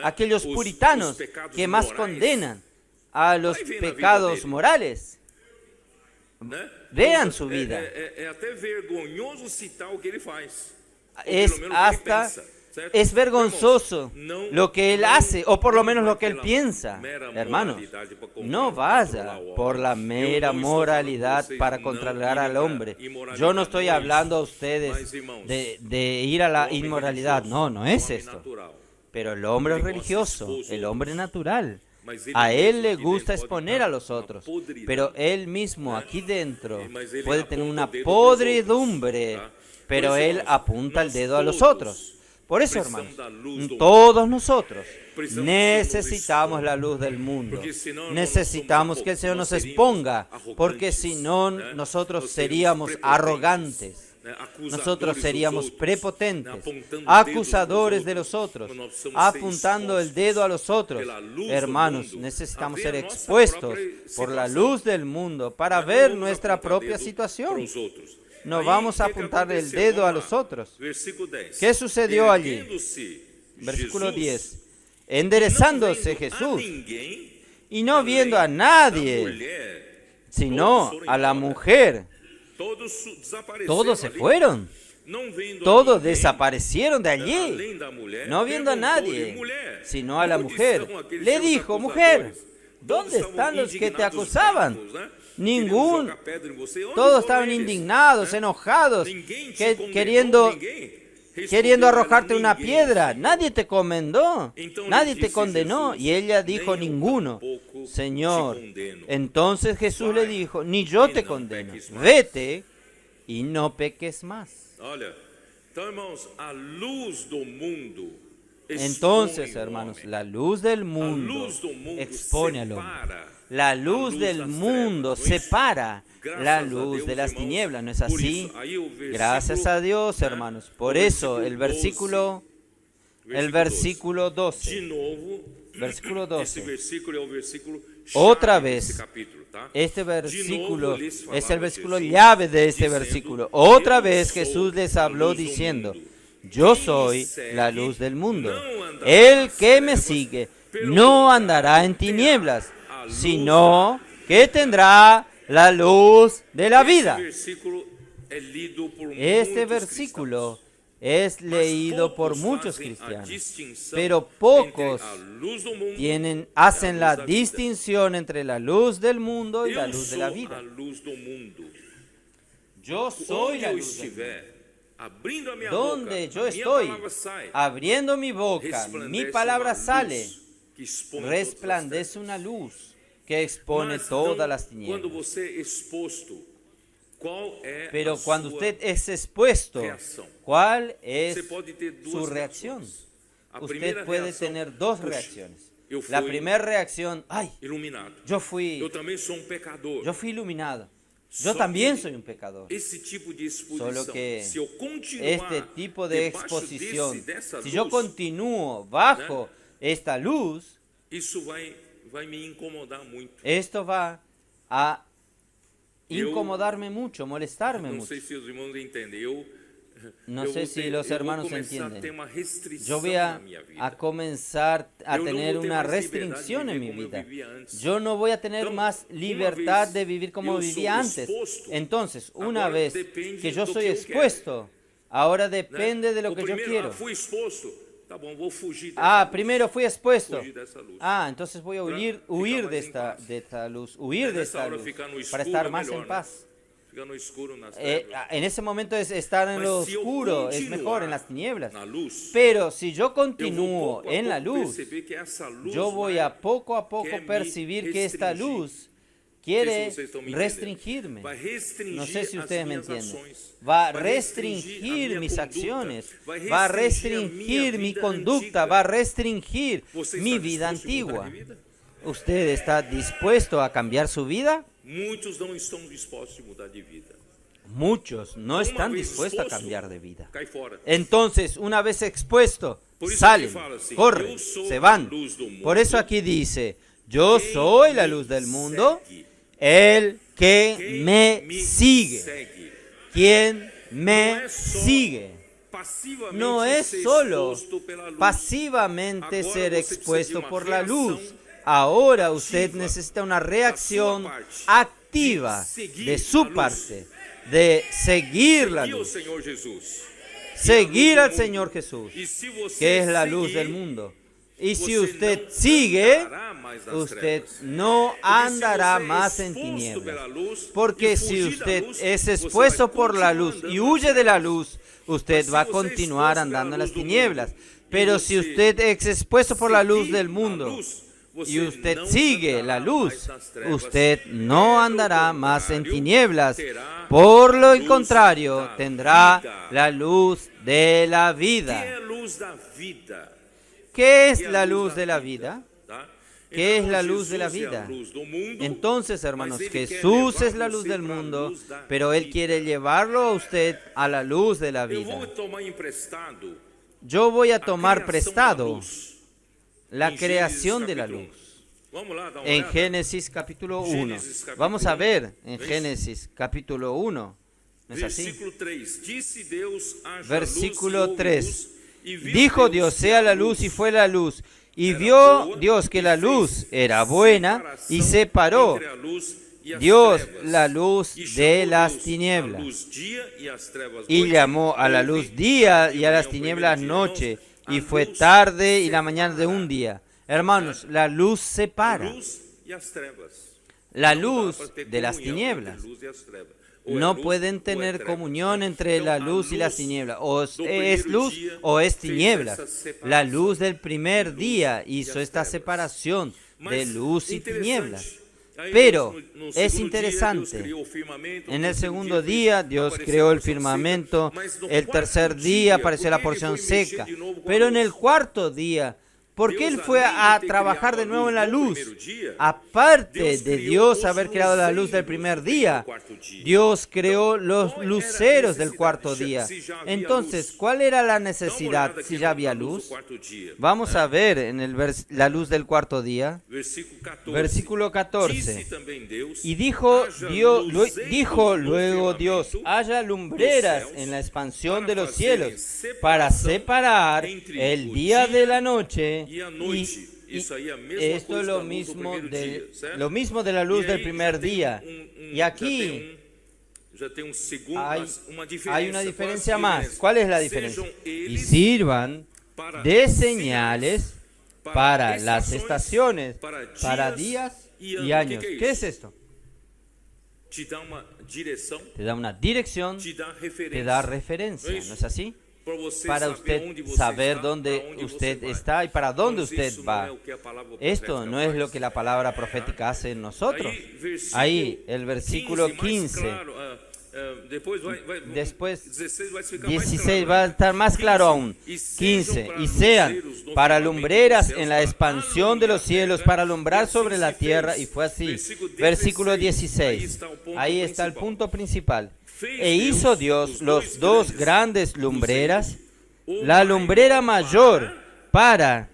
aquellos puritanos que más condenan a los pecados morales, vean su vida. Es vergonzoso lo que él hace, o por lo menos lo que él piensa. Hermanos, no vaya por la mera moralidad para controlar al hombre. Yo no estoy hablando a ustedes de ir a la inmoralidad. No es esto. Pero el hombre religioso, el hombre natural, a él le gusta exponer a los otros, pero él mismo aquí dentro puede tener una podredumbre, pero él apunta el dedo a los otros. Por eso, hermanos, todos nosotros necesitamos la luz del mundo. Necesitamos que el Señor nos exponga, porque si no, nosotros seríamos arrogantes. Nosotros seríamos prepotentes, acusadores de los otros, apuntando el dedo a los otros. Hermanos, necesitamos ser expuestos por la luz del mundo para ver nuestra propia situación. No vamos a apuntar el dedo a los otros. ¿Qué sucedió allí? Versículo 10. Enderezándose Jesús y no viendo a nadie, sino a la mujer. Todos se fueron. Todos desaparecieron de allí. No viendo a nadie, sino a la mujer. Le dijo, mujer, ¿dónde están los que te acusaban? Ningún. Todos estaban indignados, enojados, queriendo arrojarte una piedra. Nadie te condenó, nadie te condenó. Y ella dijo, ninguno. Señor, entonces Jesús le dijo, ni yo te condeno. Vete y no peques más. Entonces, hermanos, la luz del mundo expone al hombre. La luz del mundo separa la luz de las tinieblas, ¿no es así? Gracias a Dios, hermanos. Por eso el versículo 12. Versículo 12. Otra vez, este versículo es el versículo llave de este versículo. Otra vez Jesús les habló diciendo, yo soy la luz del mundo. El que me sigue no andará en tinieblas, sino que tendrá la luz de la vida. Este versículo es leído por muchos cristianos, pero pocos hacen la distinción entre la luz del mundo y la luz de la vida. Yo soy la luz del mundo. Donde yo estoy, abriendo mi boca, mi palabra sale, resplandece una luz que expone todas las tinieblas. Pero cuando usted es expuesto, ¿cuál es su reacción? Usted puede tener dos reacciones. La primera reacción, ¡ay! Yo fui iluminado. Yo también soy un pecador. Solo que este tipo de exposición, si yo continúo bajo esta luz, esto va a incomodarme mucho, molestarme mucho. No sé si los hermanos entienden. Yo voy a comenzar a tener una restricción en mi vida. Yo no voy a tener más libertad de vivir como vivía antes. Entonces, una vez que yo soy expuesto, ahora depende de lo que yo quiero. Primero fui expuesto. Entonces voy a huir de esta luz, para estar más en paz. En ese momento es estar en lo oscuro, es mejor en las tinieblas. Pero si yo continúo en la luz, yo voy a poco percibir que esta luz quiere restringirme. No sé si ustedes me entienden. Va a restringir mis acciones, va a restringir mi conducta, va a restringir mi vida antigua. ¿Usted está dispuesto a cambiar su vida? Muchos no están dispuestos a cambiar de vida. Entonces, una vez expuesto, salen, corren, se van. Por eso aquí dice, yo soy la luz del mundo, el que me sigue. ¿Quién me sigue? No es solo pasivamente ser expuesto por la luz. Ahora usted necesita una reacción activa de su parte, de seguir la luz. Seguir al Señor Jesús, que es la luz del mundo. Y si usted sigue, usted no andará más en tinieblas. Porque si usted es expuesto por la luz y huye de la luz, usted va a continuar andando en las tinieblas. Pero si usted es expuesto por la luz del mundo y usted sigue la luz, usted no andará más en tinieblas. Por lo contrario, tendrá la luz de la vida. ¿Qué es la luz de la vida? ¿Qué es la luz de la vida? Entonces, hermanos, Jesús es la luz del mundo, pero Él quiere llevarlo a usted a la luz de la vida. Yo voy a tomar prestado la creación de la luz. En Génesis capítulo 1. Vamos a ver en Génesis capítulo 1. ¿No es así? Versículo 3. Dijo Dios, sea la luz, y fue la luz. Y vio Dios que la luz era buena, y separó Dios la luz de las tinieblas. Y llamó a la luz día y a las tinieblas noche. Y fue tarde y la mañana de un día. Hermanos, la luz separa. La luz de las tinieblas. No pueden tener comunión entre la luz y las tinieblas. O es luz o es tinieblas. La luz del primer día hizo esta separación de luz y tinieblas. Pero es interesante. En el segundo día Dios creó el firmamento. El tercer día apareció la porción seca. Pero en el cuarto día, ¿por qué Él fue a trabajar de nuevo en la luz? Aparte de Dios haber creado la luz del primer día, Dios creó los luceros del cuarto día. Entonces, ¿cuál era la necesidad si ya había luz? Vamos a ver en la luz del cuarto día. Versículo 14. Y dijo luego Dios, haya lumbreras en la expansión de los cielos para separar el día de la noche. Y esto es lo mismo de la luz del primer día. Y aquí hay una diferencia más. ¿Cuál es la diferencia? Y sirvan de señales para las estaciones, para días y años. ¿Qué es esto? Te da una dirección, te da referencia, ¿no es así? Para usted saber dónde usted está y para dónde usted va. Esto no es lo que la palabra profética hace en nosotros. Ahí, el versículo 15. Después, 16 va a estar más claro aún. 15. Y sean para lumbreras en la expansión de los cielos, para alumbrar sobre la tierra. Y fue así. Versículo 16. Ahí está el punto principal. E hizo Dios los dos grandes lumbreras, la lumbrera mayor para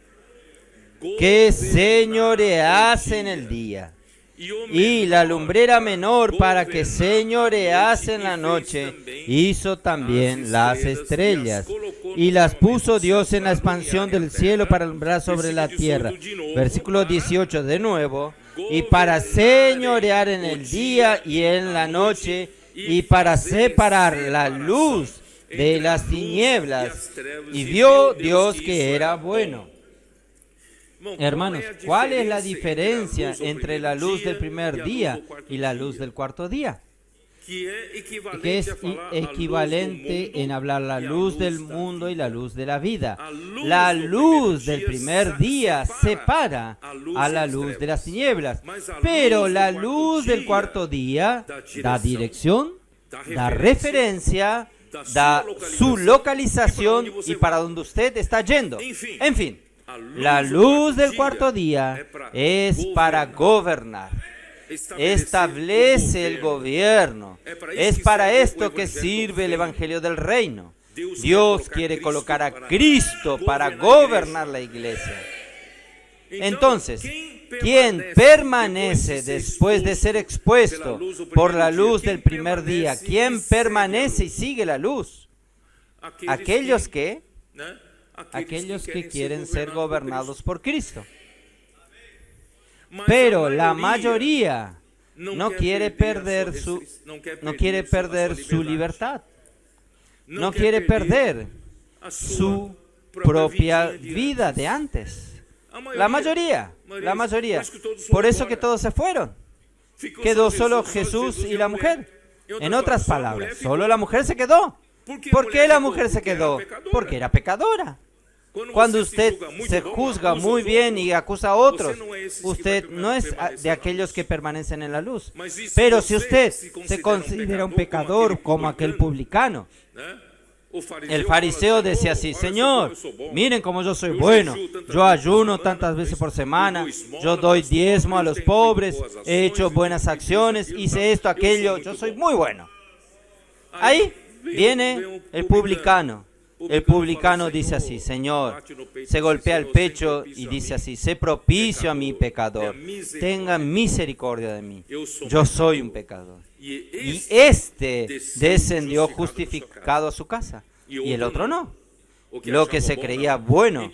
que señorease en el día, y la lumbrera menor para que señorease en la noche. Hizo también las estrellas, y las puso Dios en la expansión del cielo para alumbrar sobre la tierra. Versículo 18 de nuevo. Y para señorear en el día y en la noche, y para separar la luz de las tinieblas. Y vio Dios que era bueno. Hermanos, ¿cuál es la diferencia entre la luz del primer día y la luz del cuarto día? Que es equivalente en hablar la luz del mundo y la luz de la vida. La luz del primer día separa a la luz de las tinieblas, pero la luz del cuarto día da dirección, da referencia, da su localización y para donde usted está yendo. En fin, la luz del cuarto día es para gobernar. Establece el gobierno. Es para esto que sirve el Evangelio del Reino. Dios quiere colocar a Cristo para gobernar la iglesia. Entonces, ¿quién permanece después de ser expuesto por la luz del primer día? ¿Quién permanece y sigue la luz? Aquellos que quieren ser gobernados por Cristo. Pero la mayoría no quiere perder su libertad. No quiere perder su propia vida de antes. La mayoría. Por eso que todos se fueron. Quedó solo Jesús y la mujer. En otras palabras, solo la mujer se quedó. ¿Por qué la mujer se quedó? Porque era pecadora. Cuando usted se juzga muy bien y acusa a otros, usted no es de aquellos que permanecen en la luz. Pero si usted se considera un pecador como aquel publicano, El fariseo decía así: Señor, miren cómo yo soy bueno, yo ayuno tantas veces por semana, yo doy diezmo a los pobres, he hecho buenas acciones, hice esto, aquello, yo soy muy bueno. Ahí viene el publicano. El publicano dice así: Señor, se golpea el pecho y dice así: sé propicio a mi pecador, tenga misericordia de mí, yo soy un pecador. Y este descendió justificado a su casa, y el otro no, lo que se creía bueno.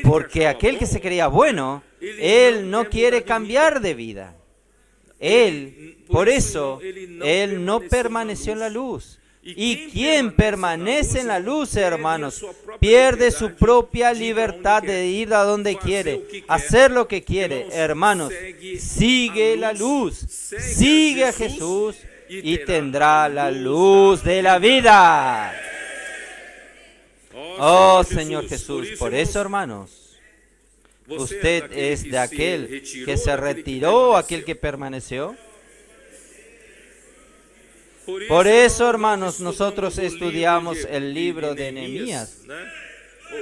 Porque aquel que se creía bueno, él no quiere cambiar de vida. Por eso, él no permaneció en la luz. Y quien permanece en la luz, hermanos, pierde su propia libertad de ir a donde quiere, hacer lo que quiere. Hermanos, sigue la luz, sigue a Jesús y tendrá la luz de la vida. Oh, Señor Jesús, por eso, hermanos, usted es de aquel que se retiró, aquel que permaneció. Por eso, hermanos, nosotros estudiamos el libro de Nehemías.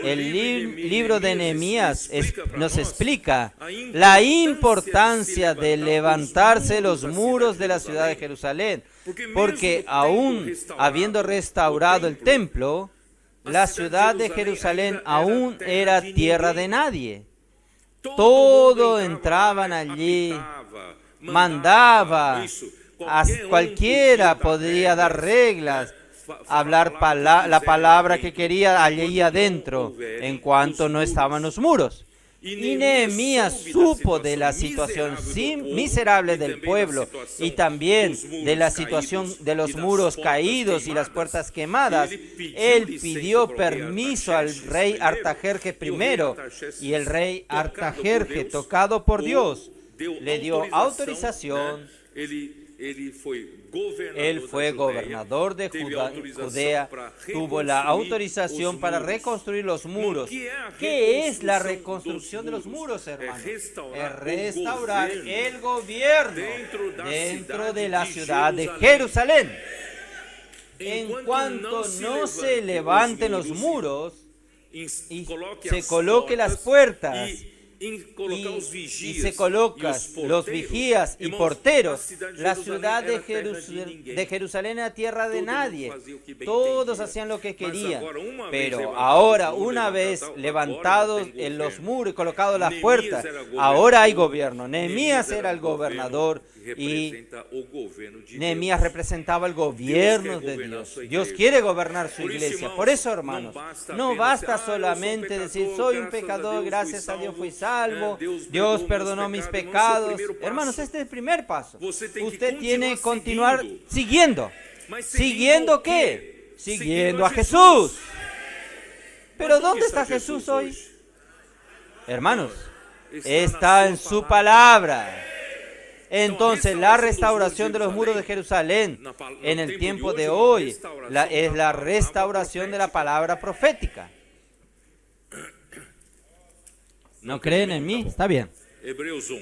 El libro de Nehemías nos explica la importancia de levantarse los muros de la ciudad de Jerusalén, porque aún habiendo restaurado el templo, la ciudad de Jerusalén aún era tierra de nadie. Todo entraban allí, mandaba. Cualquiera podría dar reglas, hablar la palabra que quería allí adentro, en cuanto no estaban los muros. Y Nehemías supo de la situación miserable del pueblo y también de la situación de los muros caídos y las puertas quemadas. Él pidió permiso al rey Artajerjes I, y el rey Artajerjes, tocado por Dios, le dio autorización. Él fue gobernador de Judea, tuvo la autorización para reconstruir los muros. ¿Qué es la reconstrucción de los muros, hermanos? Es restaurar el gobierno dentro de la ciudad de Jerusalén. En cuanto no se levanten los muros y se coloquen las puertas, y se colocan los vigías y porteros, la ciudad de Jerusalén era tierra de nadie. Todos hacían lo que querían. Pero ahora, una vez levantados en los muros y colocados las puertas, ahora hay gobierno. Nehemías era el gobernador y Nehemías representaba el gobierno de Dios. Dios quiere gobernar su iglesia. Por eso, hermanos, no basta solamente decir: soy un pecador, gracias a Dios fui salvo, Dios perdonó mis pecados. Hermanos, este es el primer paso. Usted tiene que continuar siguiendo. ¿Siguiendo qué? Siguiendo a Jesús. Pero ¿dónde está Jesús hoy? Hermanos, está en su palabra. Entonces, la restauración de los muros de Jerusalén en el tiempo de hoy es la restauración de la palabra profética. ¿No creen en mí? Está bien. Hebreos 1.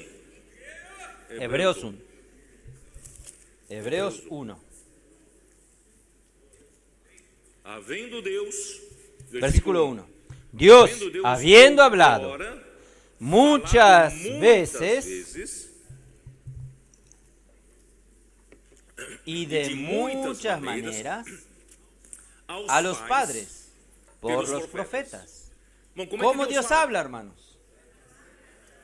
Hebreos 1. Versículo 1. Dios, habiendo hablado muchas veces y de muchas maneras a los padres por los profetas. ¿Cómo Dios habla, hermanos?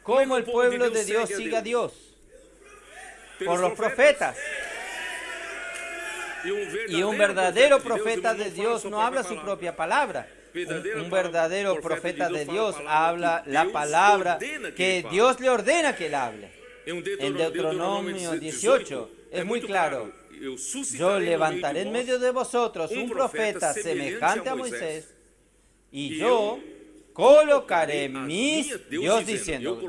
¿Cómo el pueblo de Dios sigue a Dios? Por los profetas. Y un verdadero profeta de Dios no habla su propia palabra. Un verdadero profeta de Dios habla la palabra que Dios le ordena que él hable. En Deuteronomio 18 es muy claro: yo levantaré en medio de vosotros un profeta semejante a Moisés, y yo colocaré Dios diciendo,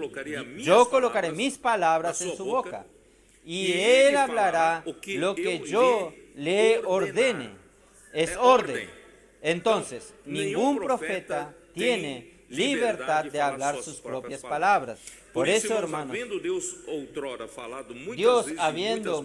yo colocaré mis palabras en su boca, y él hablará lo que yo le ordene. Es orden. Entonces, ningún profeta tiene libertad de hablar sus propias palabras. Por eso, hermanos, Dios habiendo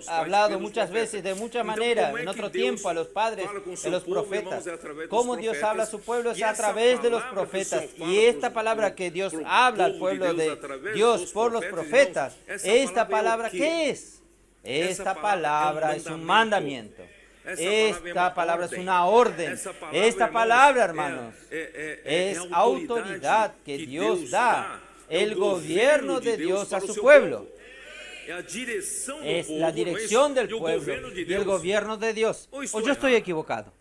hablado muchas veces, de mucha manera, en otro tiempo a los padres, de los profetas. Cómo Dios habla a su pueblo es a través de los profetas. Y esta palabra que Dios habla al pueblo de Dios por los profetas, esta palabra, ¿qué es? Esta palabra es un mandamiento. Esta palabra es una orden. Esta palabra, hermanos, es autoridad que Dios da. El gobierno de Dios a su pueblo. Es la dirección del pueblo y el gobierno de Dios. ¿O yo estoy equivocado?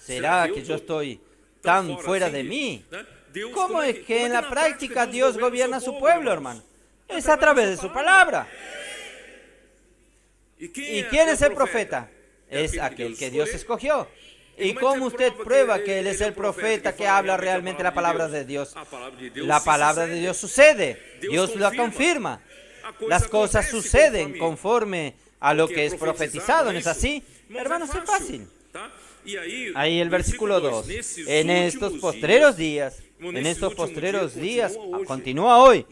¿Será que yo estoy tan fuera de mí? ¿Cómo es que en la práctica Dios gobierna a su pueblo, hermano? Es a través de su palabra. ¿Y quién es el profeta? Es aquel que Dios escogió. ¿Y cómo usted prueba que Él es el profeta que habla realmente la palabra de Dios? La palabra de Dios sucede. Dios la confirma. Las cosas suceden conforme a lo que es profetizado, ¿no es así? Hermanos, es fácil. Ahí el versículo 2. En estos postreros días, continúa hoy,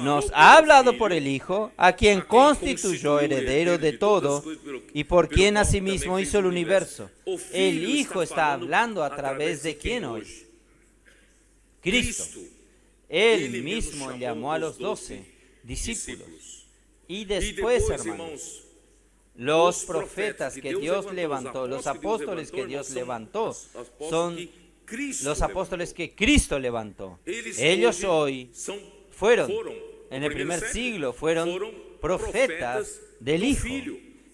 nos ha hablado por el Hijo, a quien constituyó heredero de todo y por quien asimismo hizo el universo. El Hijo está hablando a través de quién hoy? Cristo. Él mismo llamó a los 12 discípulos. Y después, hermanos, los profetas que Dios levantó, los apóstoles que Dios levantó, son los apóstoles que Cristo levantó. Ellos hoy fueron, en el primer siglo, fueron profetas del Hijo.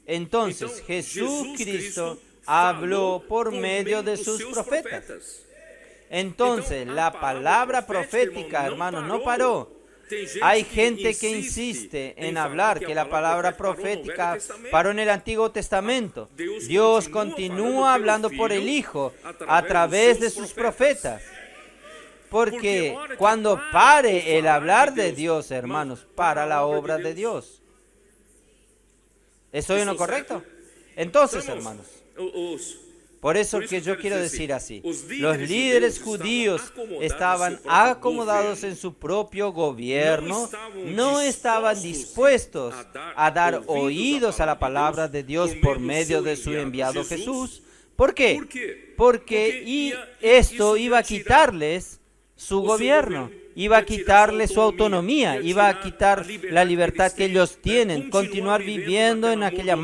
Entonces, Jesucristo habló por medio de sus profetas. Entonces, la palabra profética, hermanos, no paró. Hay gente que insiste en hablar que la palabra profética paró en el Antiguo Testamento. Dios continúa hablando por el Hijo a través de sus profetas. Porque cuando pare el hablar de Dios, hermanos, para la obra de Dios. ¿Estoy en lo correcto? Entonces, hermanos, por eso que yo quiero decir así, los líderes judíos estaban acomodados en su propio gobierno, no estaban dispuestos a dar oídos a la palabra de Dios por medio de su enviado Jesús. ¿Por qué? Porque esto iba a quitarles su gobierno, iba a quitarles su autonomía, iba a quitar la libertad que ellos tienen, continuar viviendo en aquella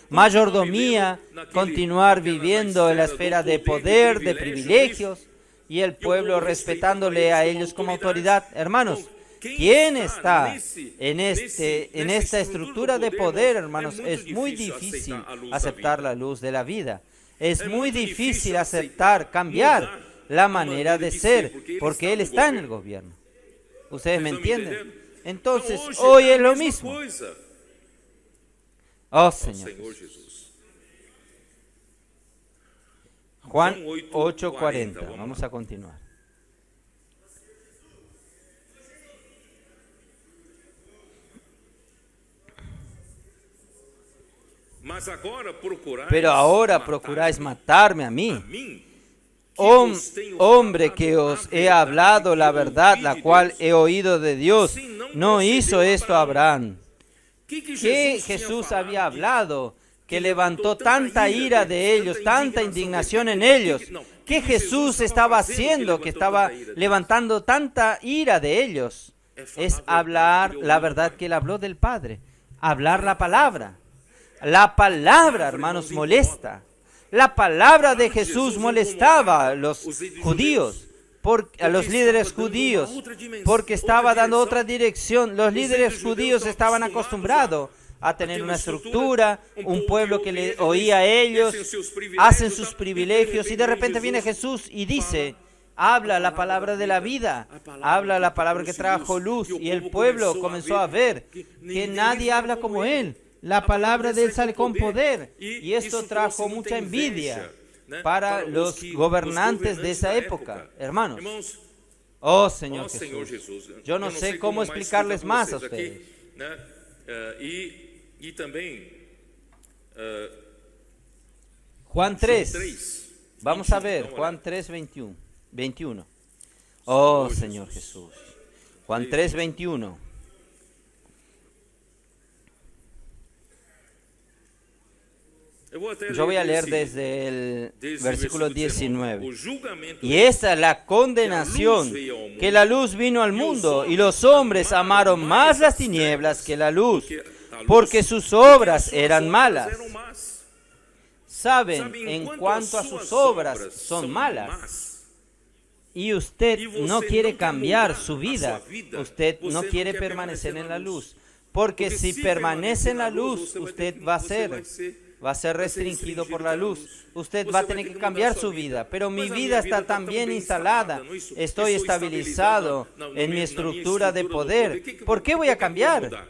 mayordomía, continuar viviendo en la esfera de poder, de privilegios, y el pueblo respetándole a ellos como autoridad. Hermanos, ¿quién está en esta estructura de poder, hermanos? Es muy difícil aceptar la luz de la vida. Es muy difícil aceptar, cambiar la manera de ser, porque Él está en el gobierno. ¿Ustedes me entienden? Entonces, hoy es lo mismo. Oh, Señor Jesús. Juan 8:40. Vamos a continuar. Pero ahora procuráis matarme a mí, hombre que os he hablado la verdad, la cual he oído de Dios. ¿No hizo esto Abraham? ¿Qué Jesús había hablado que levantó tanta ira de ellos, tanta indignación en ellos? ¿Qué Jesús estaba haciendo que estaba levantando tanta ira de ellos? Es hablar la verdad que Él habló del Padre, hablar la palabra. La palabra, hermanos, molesta. La palabra de Jesús molestaba a los judíos, a los líderes judíos, porque estaba dando otra dirección. Los líderes judíos estaban acostumbrados a tener una estructura, un pueblo que le oía a ellos, hacen sus privilegios, y de repente viene Jesús y dice, habla la palabra de la vida, habla la palabra que trajo luz, y el pueblo comenzó a ver que nadie habla como Él. La palabra de Él sale con poder, y esto trajo mucha envidia para los gobernantes de esa época. Hermanos, oh Señor Jesús, yo no sé cómo explicarles más a ustedes. Juan 3, vamos a ver, Juan 3, 21. Oh Señor Jesús. Juan 3:21. Yo voy a leer desde el versículo 19. Y esta es la condenación, que la luz vino al mundo, y los hombres amaron más las tinieblas que la luz, porque sus obras eran malas. Saben, en cuanto a sus obras son malas, y usted no quiere cambiar su vida, usted no quiere permanecer en la luz, porque si permanece en la luz, usted va a ser restringido por la luz. Usted va a tener que cambiar su vida. Pero mi vida está tan bien instalada. Estoy estabilizado en mi estructura de poder. ¿Por qué voy a cambiar?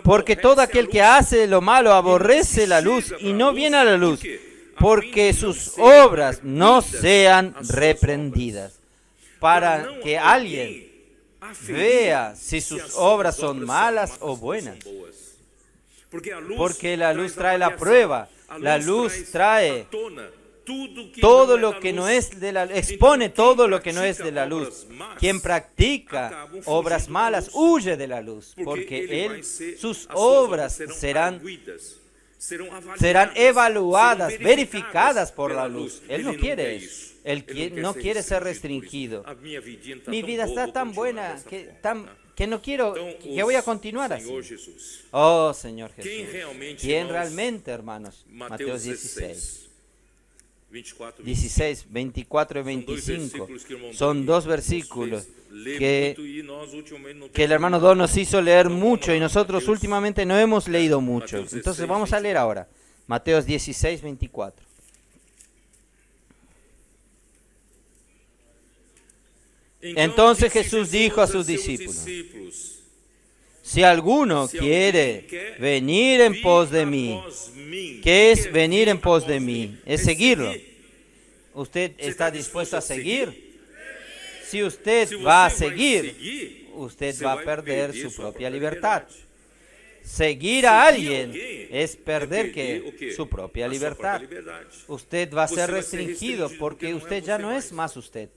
Porque todo aquel que hace lo malo aborrece la luz y no viene a la luz, porque sus obras no sean reprendidas. Para que alguien vea si sus obras son malas o buenas. Porque la luz trae la prueba, la luz trae todo lo que no es de la luz, expone todo lo que no es de la luz. Quien practica obras malas huye de la luz, porque sus obras serán evaluadas, verificadas por la luz. Él no quiere eso. Él no quiere ser restringido. Mi vida está tan buena que no quiero, que voy a continuar así. Oh Señor Jesús. ¿Quién realmente, hermanos? Mateo 16, 24 y 25. Son dos versículos que el hermano Don nos hizo leer mucho y nosotros últimamente no hemos leído mucho. Entonces vamos a leer ahora. Mateo 16, 24. Entonces Jesús dijo a sus discípulos: si alguno quiere venir en pos de mí, ¿qué es venir en pos de mí? Es seguirlo. ¿Usted está dispuesto a seguir? Si usted va a seguir, usted va a perder su propia libertad. Seguir a alguien es perder su propia libertad. Usted va a ser restringido porque usted ya no es más usted.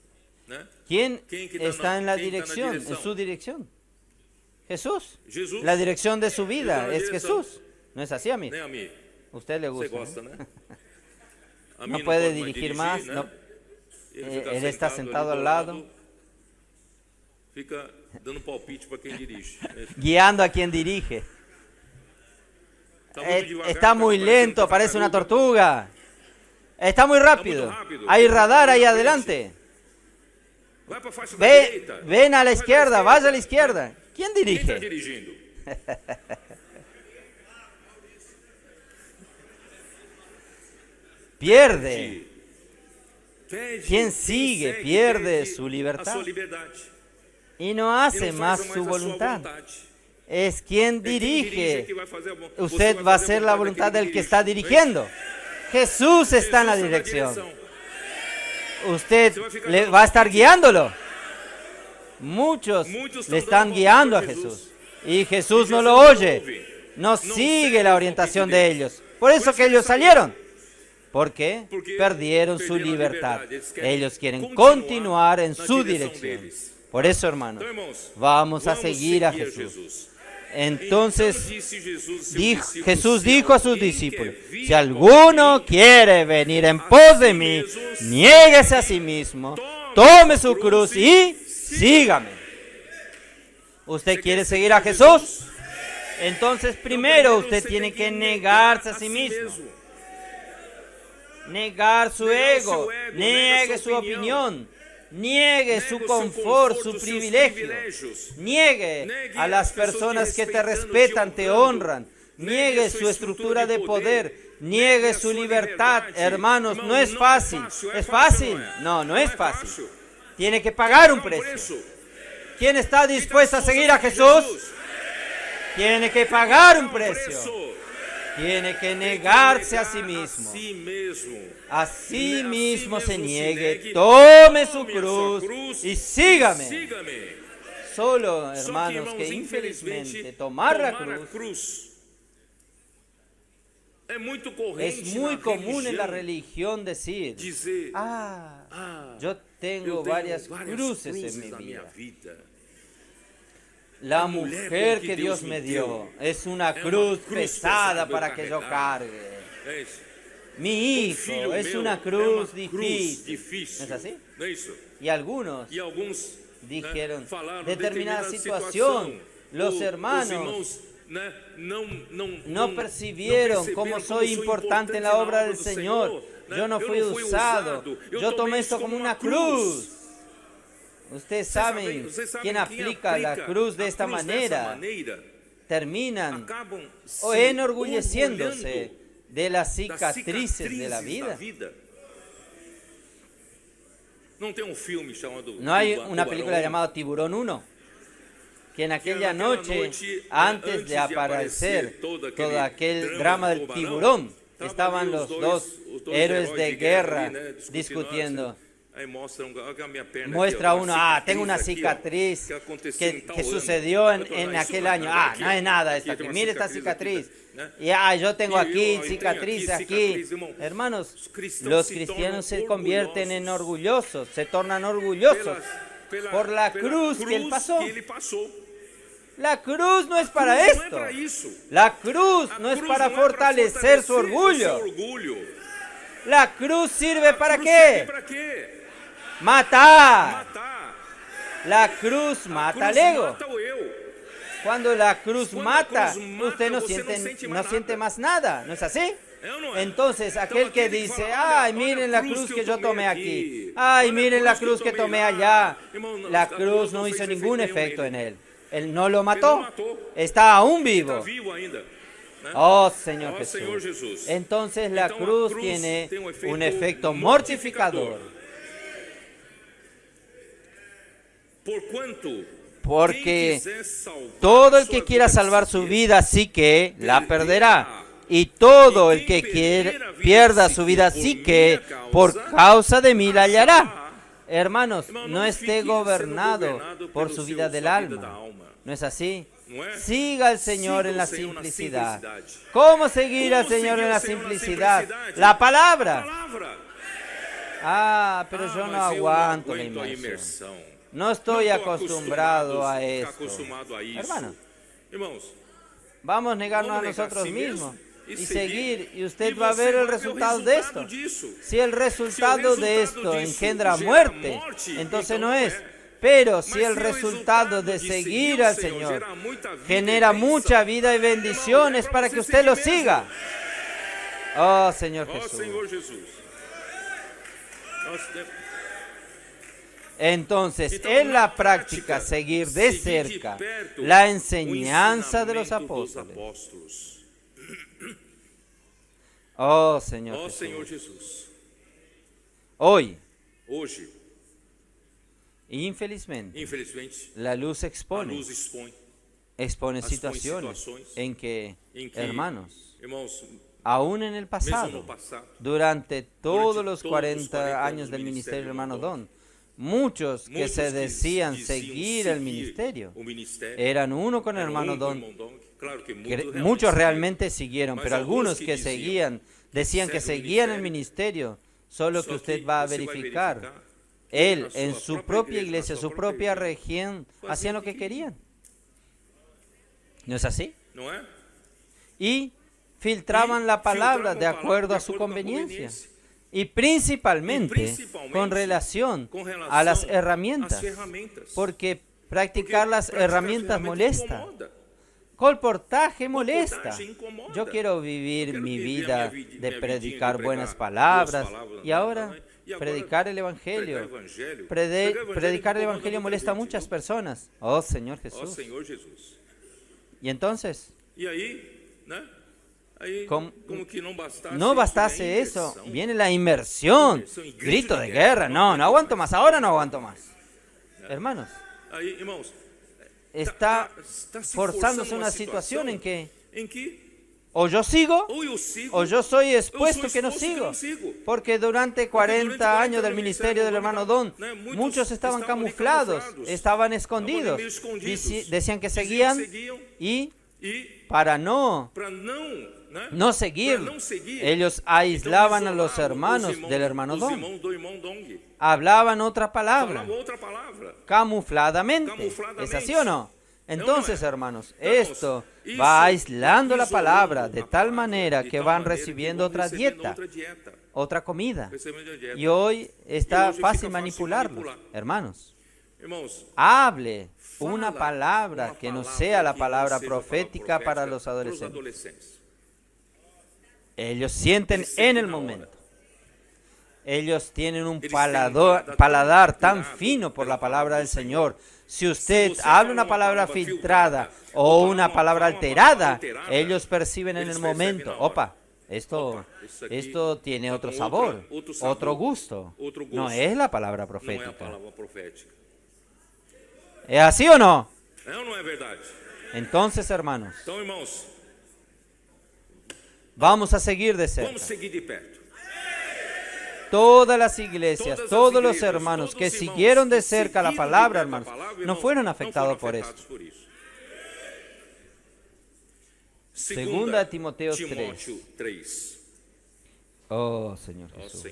¿Quién está en la dirección, en su dirección? Jesús. La dirección de su vida es Jesús. ¿No es así, amigo? Usted le gusta, ¿no? No puede dirigir más. No. Él está sentado al lado, guiando a quien dirige. Está muy lento, parece una tortuga. Está muy rápido. Hay radar ahí adelante. Ven a la izquierda, vaya a la izquierda. ¿Quién dirige? Pierde. Quien sigue pierde su libertad y no hace más su voluntad. Es quien dirige. Usted va a hacer la voluntad del que está dirigiendo. Jesús está en la dirección. Usted le va a estar guiándolo. Muchos le están guiando a Jesús y Jesús no lo oye, no sigue la orientación de ellos. Por eso que ellos salieron. ¿Por qué? Perdieron su libertad. Ellos quieren continuar en su dirección. Por eso, hermanos, vamos a seguir a Jesús. Entonces Jesús dijo a sus discípulos: si alguno quiere venir en pos de mí, niéguese a sí mismo, tome su cruz y sígame. ¿Usted quiere seguir a Jesús? Entonces primero usted tiene que negarse a sí mismo. Negar su ego, niegue su opinión, niegue su confort, su privilegio, niegue a las personas que te respetan, te honran, niegue su estructura de poder, niegue su libertad. Hermanos, no es fácil. ¿Es fácil? No, no es fácil. Tiene que pagar un precio. ¿Quién está dispuesto a seguir a Jesús? Tiene que pagar un precio. Tiene que negarse a sí mismo. A sí mismo se niegue, tome su cruz y sígame. Solo, hermanos, que infelizmente tomar la cruz Es muy común en la religión decir, yo tengo varias cruces en mi vida. La mujer que Dios me dio es una cruz pesada para que yo cargue. Mi hijo es una cruz difícil. ¿No es así? Y algunos dijeron, determinada situación, los hermanos no percibieron cómo soy importante en la obra del Señor. Yo no fui usado. Yo tomé esto como una cruz. Ustedes saben, quien aplica la cruz de esta manera, terminan enorgulleciéndose de las cicatrices de la vida. No hay una película llamada Tiburón 1, que en aquella noche, antes de aparecer todo aquel drama del tiburón, estaban los dos héroes de guerra discutiendo. Muestra uno, tengo una cicatriz que sucedió en aquel año. No es nada esta. Mire esta cicatriz. Y yo tengo aquí cicatriz aquí. Hermanos, los cristianos se convierten en orgullosos, se tornan orgullosos por la cruz que él pasó. La cruz no es para esto. La cruz no es para fortalecer su orgullo. La cruz sirve ¿para qué? Matar. La cruz mata al ego. Cuando la cruz mata, usted no siente más nada, ¿no es así? Entonces, aquel que dice, miren la cruz que yo tomé aquí, miren la cruz que tomé allá, la cruz no hizo ningún efecto en él. Él no lo mató, está aún vivo. Oh Señor Jesús. Entonces la cruz tiene un efecto mortificador. Porque todo el que quiera salvar su vida sí que la perderá. Y todo el que pierda su vida sí que por causa de mí la hallará. Hermanos, no esté gobernado por su vida del alma. ¿No es así? Siga al Señor en la simplicidad. ¿Cómo seguir al Señor en la simplicidad? La palabra. Pero yo no aguanto la inmersión. No estoy acostumbrado a esto. Hermanos, vamos a negarnos a nosotros mismos y seguir, y usted va a ver el resultado de esto. Si el resultado de esto engendra muerte, entonces no es. Pero si el resultado de seguir al Señor genera mucha vida y bendiciones para que usted lo siga. Oh, Señor Jesús. Entonces, en la práctica, seguir de cerca la enseñanza de los apóstoles. Oh, Señor Jesús. Hoy, infelizmente, la luz expone situaciones en que, hermanos, aún en el pasado, durante todos los 40 años del ministerio del hermano Don, muchos que se decían seguir el ministerio eran uno con el hermano Don. Muchos realmente siguieron, pero algunos que decían que seguían el ministerio, solo que usted va a verificar, él en su propia iglesia, su propia región, hacían lo que querían. ¿No es así? Y filtraban la palabra de acuerdo a su conveniencia. Y principalmente con relación a las herramientas, porque practicar las herramientas molesta. Colportaje molesta. Yo quiero vivir mi vida de predicar buenas palabras y ahora predicar el Evangelio. Predicar el Evangelio molesta a muchas personas. Oh, Señor Jesús. Y entonces, no bastase eso, viene la inmersión, grito de guerra. No aguanto más, ahora no aguanto más. Hermanos, está forzándose una situación en que o yo sigo o yo soy expuesto que no sigo. Porque durante 40 años del ministerio del hermano Don, muchos estaban camuflados, estaban escondidos. Decían que seguían y para no seguir, ellos aislaban a los hermanos del hermano Dong. Hablaban otra palabra, camufladamente. ¿Es así o no? Entonces, hermanos, esto va aislando la palabra de tal manera que van recibiendo otra dieta, otra comida. Y hoy está fácil manipularlos, hermanos. Hable una palabra que no sea la palabra profética para los adolescentes. Ellos sienten en el momento. Ellos tienen un paladar tan fino por la palabra del Señor. Si usted habla una palabra filtrada o una palabra alterada, ellos perciben en el momento, opa, esto tiene otro sabor, otro gusto. No es la palabra profética. ¿Es así o no? Entonces, hermanos, vamos a seguir de cerca. Todas las iglesias, todos los hermanos que siguieron de cerca la palabra, hermanos, no fueron afectados por esto. Segunda Timoteo 3. Oh, Señor Jesús.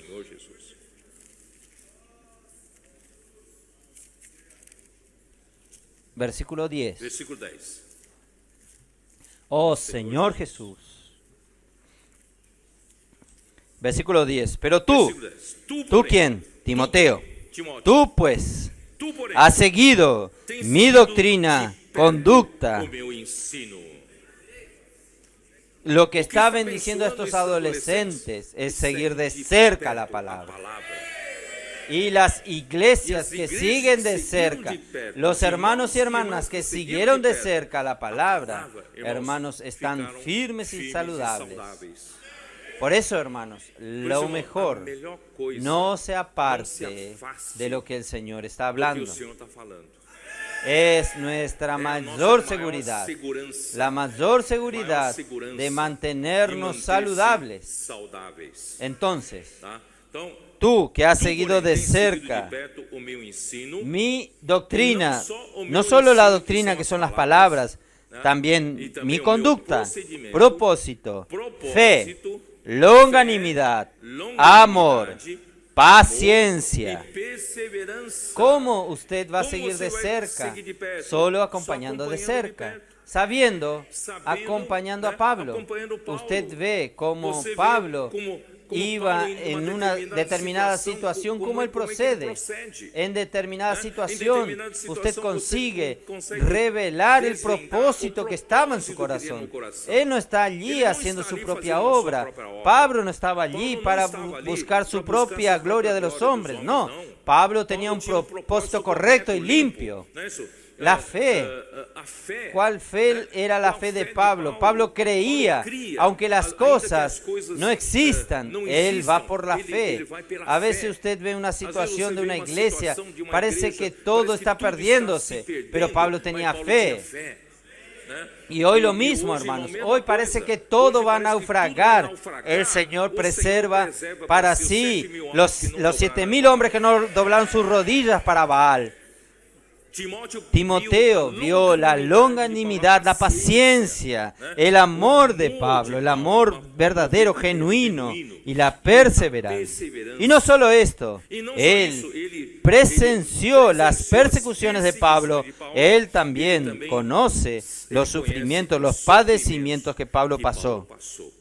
Versículo 10. Oh, Señor Jesús. Versículo 10. Pero ¿tú quién? Timoteo. Tú pues has seguido mi doctrina, conducta. Lo que está bendiciendo a estos adolescentes es seguir de cerca la palabra. Y las iglesias que siguen de cerca, los hermanos y hermanas que siguieron de cerca la palabra, hermanos, están firmes y saludables. Por eso, hermanos, lo mejor no se aparte de lo que el Señor está hablando. Es nuestra mayor seguridad, la mayor seguridad de mantenernos saludables. Entonces, tú que has seguido de cerca mi doctrina, no solo la doctrina que son las palabras, también mi conducta, propósito, fe, longanimidad, amor, paciencia. ¿Cómo usted va a seguir de cerca? Solo acompañando de cerca, sabiendo, acompañando a Pablo. Usted ve cómo Pablo iba en una determinada situación, cómo él procede. En determinada situación, usted consigue revelar el propósito que estaba en su corazón. Él no está allí haciendo su propia obra. Pablo no estaba allí para buscar su propia gloria de los hombres. No, Pablo tenía un propósito correcto y limpio. La fe. ¿Cuál fe era la fe de Pablo? Pablo creía, aunque las cosas no existan, él va por la fe. A veces usted ve una situación de una iglesia, parece que todo está perdiéndose, pero Pablo tenía fe. Y hoy lo mismo, hermanos. Hoy parece que todo va a naufragar. El Señor preserva para sí los 7,000 hombres que no doblaron sus rodillas para Baal. Timoteo vio la longanimidad, la paciencia, el amor de Pablo, el amor verdadero, genuino y la perseverancia. Y no solo esto, él presenció las persecuciones de Pablo, él también conoce los sufrimientos, los padecimientos que Pablo pasó.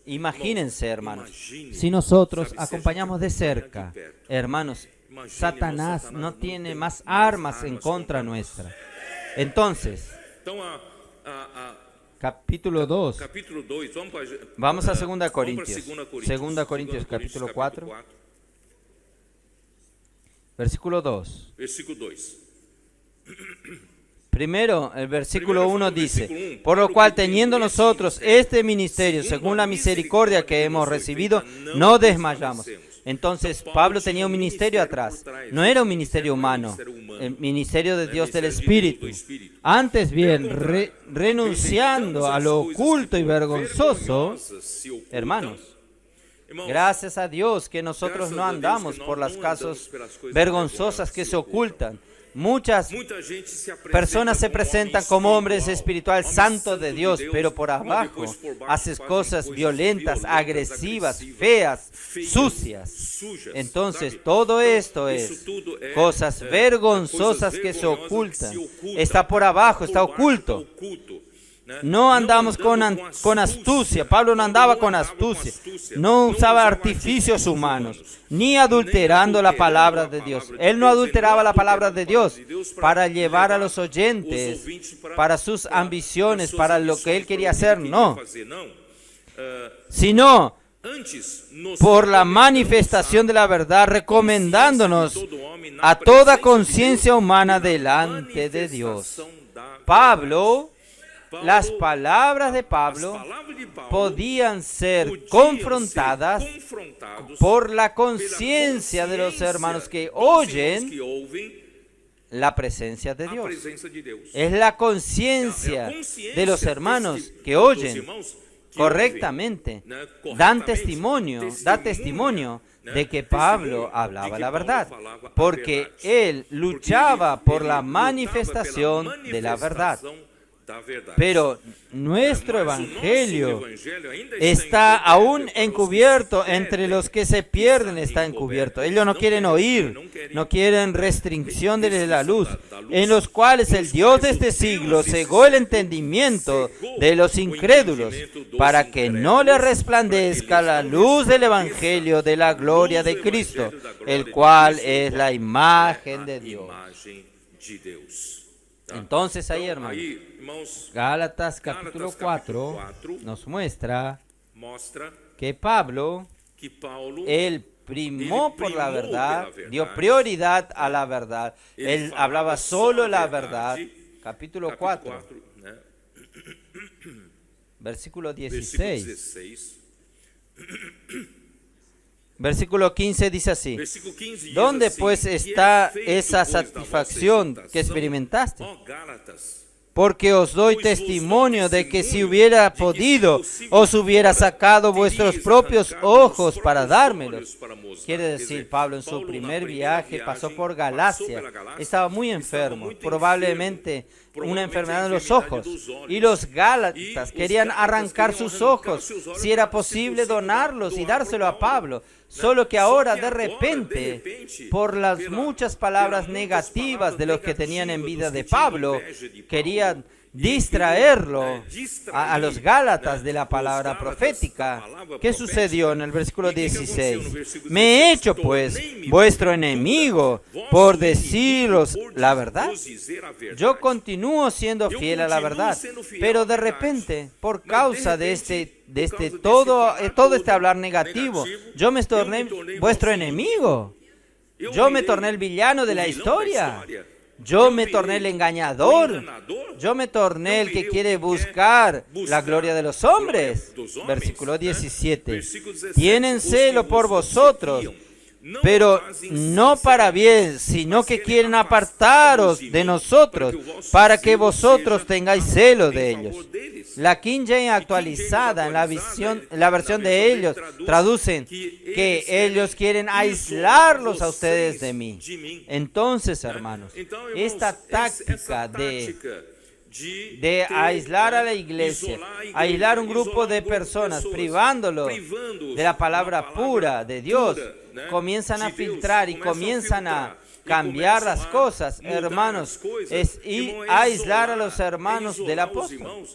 Imagínense, hermanos, si nosotros acompañamos de cerca, hermanos, Satanás no tiene más armas en contra nuestra. Entonces, capítulo 2. Vamos a 2 Corintios. 2 Corintios, capítulo 4. Versículo 2. Primero, el versículo 1 dice: por lo cual, teniendo nosotros este ministerio, según la misericordia que hemos recibido, no desmayamos. Entonces, Pablo tenía un ministerio atrás. No era un ministerio humano, el ministerio de Dios del Espíritu. Antes bien, renunciando a lo oculto y vergonzoso, hermanos, gracias a Dios que nosotros no andamos por las cosas vergonzosas que se ocultan, Muchas personas se presentan como hombres espirituales santos de Dios, pero por abajo haces cosas violentas, agresivas, feas, sucias. Entonces todo esto es cosas vergonzosas que se ocultan. Está por abajo, está oculto. No andamos con astucia. Pablo no andaba con astucia. No usaba artificios humanos, ni adulterando la palabra de Dios. Él no adulteraba la palabra de Dios para llevar a los oyentes, para sus ambiciones, para lo que él quería hacer. No. Sino por la manifestación de la verdad, recomendándonos a toda conciencia humana delante de Dios. Las palabras de Pablo podían ser confrontadas por la conciencia de los hermanos que oyen la presencia de Dios. Es la conciencia de los hermanos que oyen correctamente, da testimonio de que Pablo hablaba la verdad, porque él luchaba por la manifestación de la verdad. Pero nuestro evangelio está aún encubierto, entre los que se pierden está encubierto. Ellos no quieren oír, no quieren restricción de la luz, en los cuales el Dios de este siglo cegó el entendimiento de los incrédulos, para que no les resplandezca la luz del evangelio de la gloria de Cristo, el cual es la imagen de Dios. Entonces ahí, hermanos, Gálatas capítulo 4 nos muestra que Pablo, él primó por la verdad, dio prioridad a la verdad. Él hablaba solo la verdad. Capítulo 4, versículo 16. Versículo 15 dice así: ¿dónde pues está esa satisfacción que experimentaste? Porque os doy testimonio de que si hubiera podido, os hubiera sacado vuestros propios ojos para dármelos. Quiere decir, Pablo en su primer viaje pasó por Galacia, estaba muy enfermo, probablemente una enfermedad de los ojos, y los gálatas querían arrancar sus ojos, si era posible donarlos y dárselo a Pablo. Solo que ahora de repente, por las muchas palabras negativas de los que tenían envidia de Pablo, querían distraerlo a los gálatas de la palabra profética. ¿Qué sucedió en el versículo 16? Me he hecho pues vuestro enemigo por deciros la verdad. Yo continúo siendo fiel a la verdad, pero de repente, por causa de todo este hablar negativo, yo me torné vuestro enemigo. Yo me torné el villano de la historia. Yo me torné el engañador. Yo me torné el que quiere buscar la gloria de los hombres. Versículo 17. Tienen celo por vosotros, pero no para bien, sino que quieren apartaros de nosotros, para que vosotros tengáis celo de ellos. La King James actualizada, en la versión de ellos, traducen que ellos quieren aislarlos a ustedes de mí. Entonces, hermanos, esta táctica de aislar a la iglesia, aislar un grupo de personas, privándolo de la palabra pura de Dios, comienzan a filtrar y comienzan a cambiar las cosas, hermanos, es aislar a los hermanos del apóstol.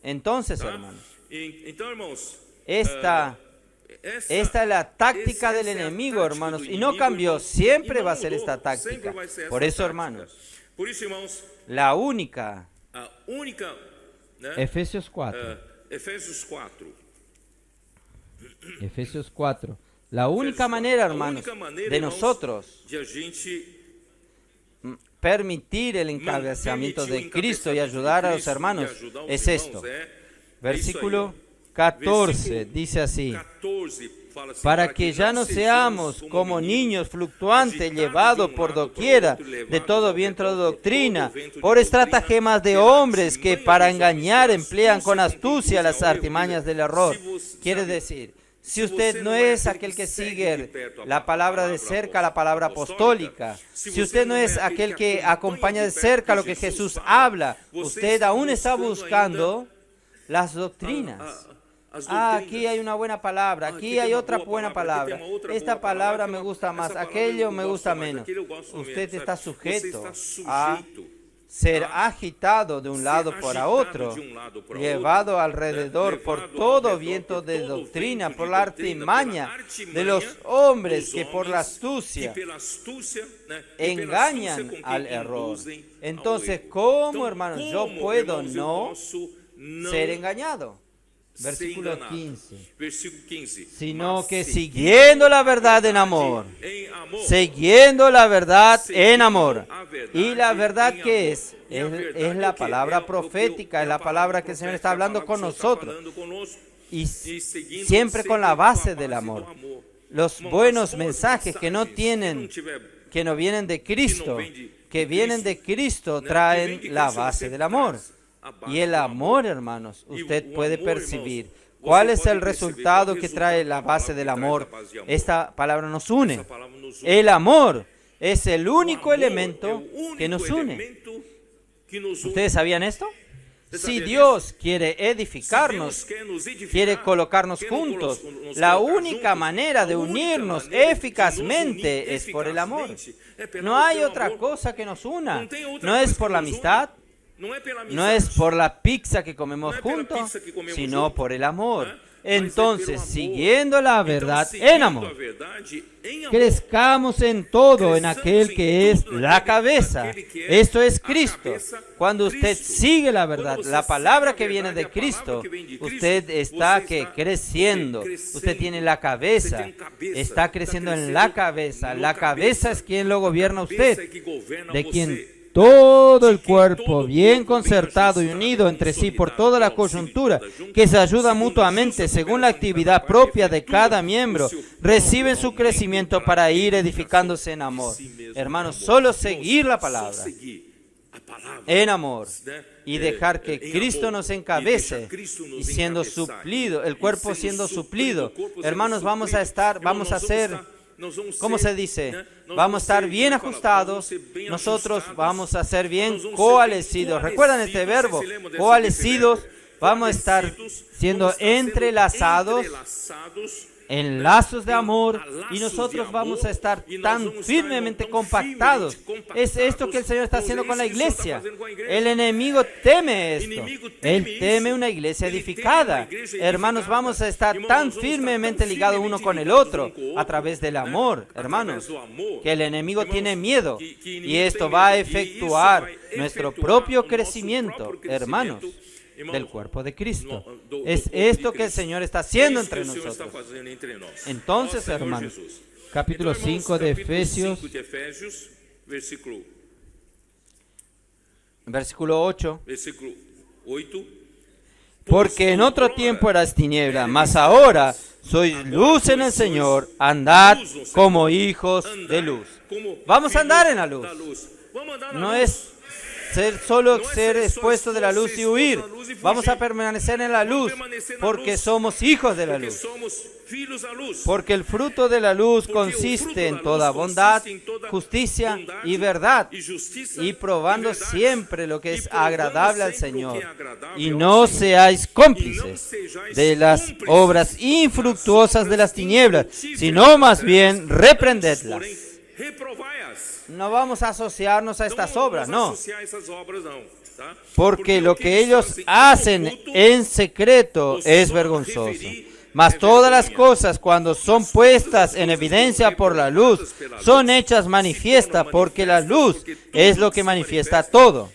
Entonces, hermanos, esta es la táctica del enemigo, hermanos, y no cambió, siempre va a ser esta táctica. Por eso, hermanos, la única, Efesios 4, la única manera, hermanos, de nosotros permitir el encabezamiento de Cristo y ayudar a los hermanos es esto. Versículo 14 dice así: para que ya no seamos como niños fluctuantes, llevados por doquiera de todo viento de doctrina, por estratagemas de hombres que para engañar emplean con astucia las artimañas del error. Quiere decir, si usted no es aquel que sigue la palabra de cerca, la palabra apostólica, si usted no es aquel que acompaña de cerca lo que Jesús habla, usted aún está buscando las doctrinas. Aquí hay una buena palabra, aquí hay otra buena palabra, esta palabra me gusta más, aquello me gusta menos. Usted está sujeto a ser agitado de un lado para otro, llevado alrededor por todo viento de doctrina, por la artimaña de los hombres que por la astucia engañan al error. Entonces, ¿cómo, hermanos, yo puedo no ser engañado? Versículo 15. Sino que siguiendo la verdad en amor, siguiendo la verdad en amor. Y la verdad que es la palabra profética, es la palabra que el Señor está hablando con nosotros. Y siempre con la base del amor. Los buenos mensajes que no vienen de Cristo, que vienen de Cristo, traen la base del amor. Y el amor, hermanos, usted puede percibir. ¿Cuál es el resultado que trae la base del amor? Esta palabra nos une. El amor es el único elemento que nos une. ¿Ustedes sabían esto? Si Dios quiere edificarnos, quiere colocarnos juntos, la única manera de unirnos eficazmente es por el amor. No hay otra cosa que nos una. No es por la amistad. No es por la pizza que comemos juntos, sino por el amor. Entonces, siguiendo la verdad en amor, crezcamos en todo en aquel que es la cabeza. Esto es Cristo. Cuando usted sigue la verdad, la palabra que viene de Cristo, usted está creciendo. Usted tiene la cabeza. Está creciendo en la cabeza. La cabeza es quien lo gobierna a usted, de quien todo el cuerpo, bien concertado y unido entre sí por toda la coyuntura, que se ayuda mutuamente según la actividad propia de cada miembro, reciben su crecimiento para ir edificándose en amor. Hermanos, solo seguir la palabra en amor y dejar que Cristo nos encabece y siendo suplido, el cuerpo siendo suplido. Hermanos, vamos a ser, ¿cómo se dice? Vamos a estar bien ajustados, nosotros vamos a ser bien coalescidos. ¿Recuerdan este verbo? Coalescidos, vamos a estar siendo entrelazados en lazos de amor y nosotros vamos a estar tan firmemente compactados. Es esto que el Señor está haciendo con la iglesia. El enemigo teme esto. Él teme una iglesia edificada. Hermanos, vamos a estar tan firmemente ligados uno con el otro a través del amor, hermanos, que el enemigo tiene miedo y esto va a efectuar nuestro propio crecimiento, hermanos, del cuerpo de Cristo. Es esto que el Señor está haciendo entre nosotros. Entonces, hermanos, capítulo 5 de Efesios, versículo 8. Porque en otro tiempo eras tiniebla, mas ahora sois luz en el Señor, andad como hijos de luz. Vamos a andar en la luz. No es solo ser expuesto de la luz y huir. Vamos a permanecer en la luz porque somos hijos de la luz. Porque el fruto de la luz consiste en toda bondad, justicia y verdad, y probando siempre lo que es agradable al Señor. Y no seáis cómplices de las obras infructuosas de las tinieblas, sino más bien reprendedlas. No vamos a asociarnos a estas obras, no. Porque lo que ellos hacen en secreto es vergonzoso. Mas todas las cosas, cuando son puestas en evidencia por la luz, son hechas manifiestas, porque la luz es lo que manifiesta todo.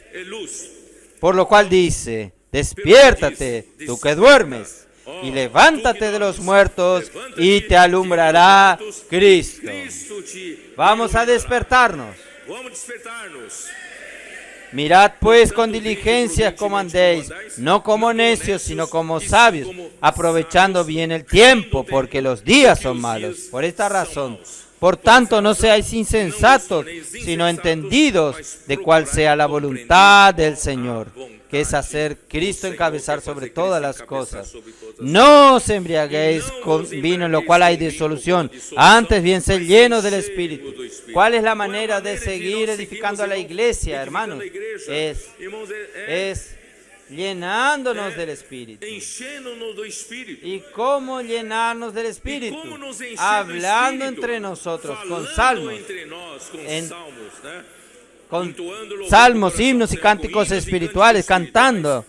Por lo cual dice, despiértate, tú que duermes, y levántate de los muertos, y te alumbrará Cristo. Vamos a despertarnos. Mirad pues con diligencia cómo andéis, no como necios, sino como sabios, aprovechando bien el tiempo, porque los días son malos. Por esta razón, por tanto, no seáis insensatos, sino entendidos de cuál sea la voluntad del Señor. que es hacer Cristo encabezar sobre todas las cosas. No os embriaguéis con vino en lo cual hay disolución, antes bien sed llenos del Espíritu. ¿Cuál es la manera de seguir edificando a la iglesia, hermanos? Es llenándonos del Espíritu. ¿Y cómo llenarnos del Espíritu? Hablando entre nosotros con salmos, con salmos, himnos y cánticos espirituales, cantando.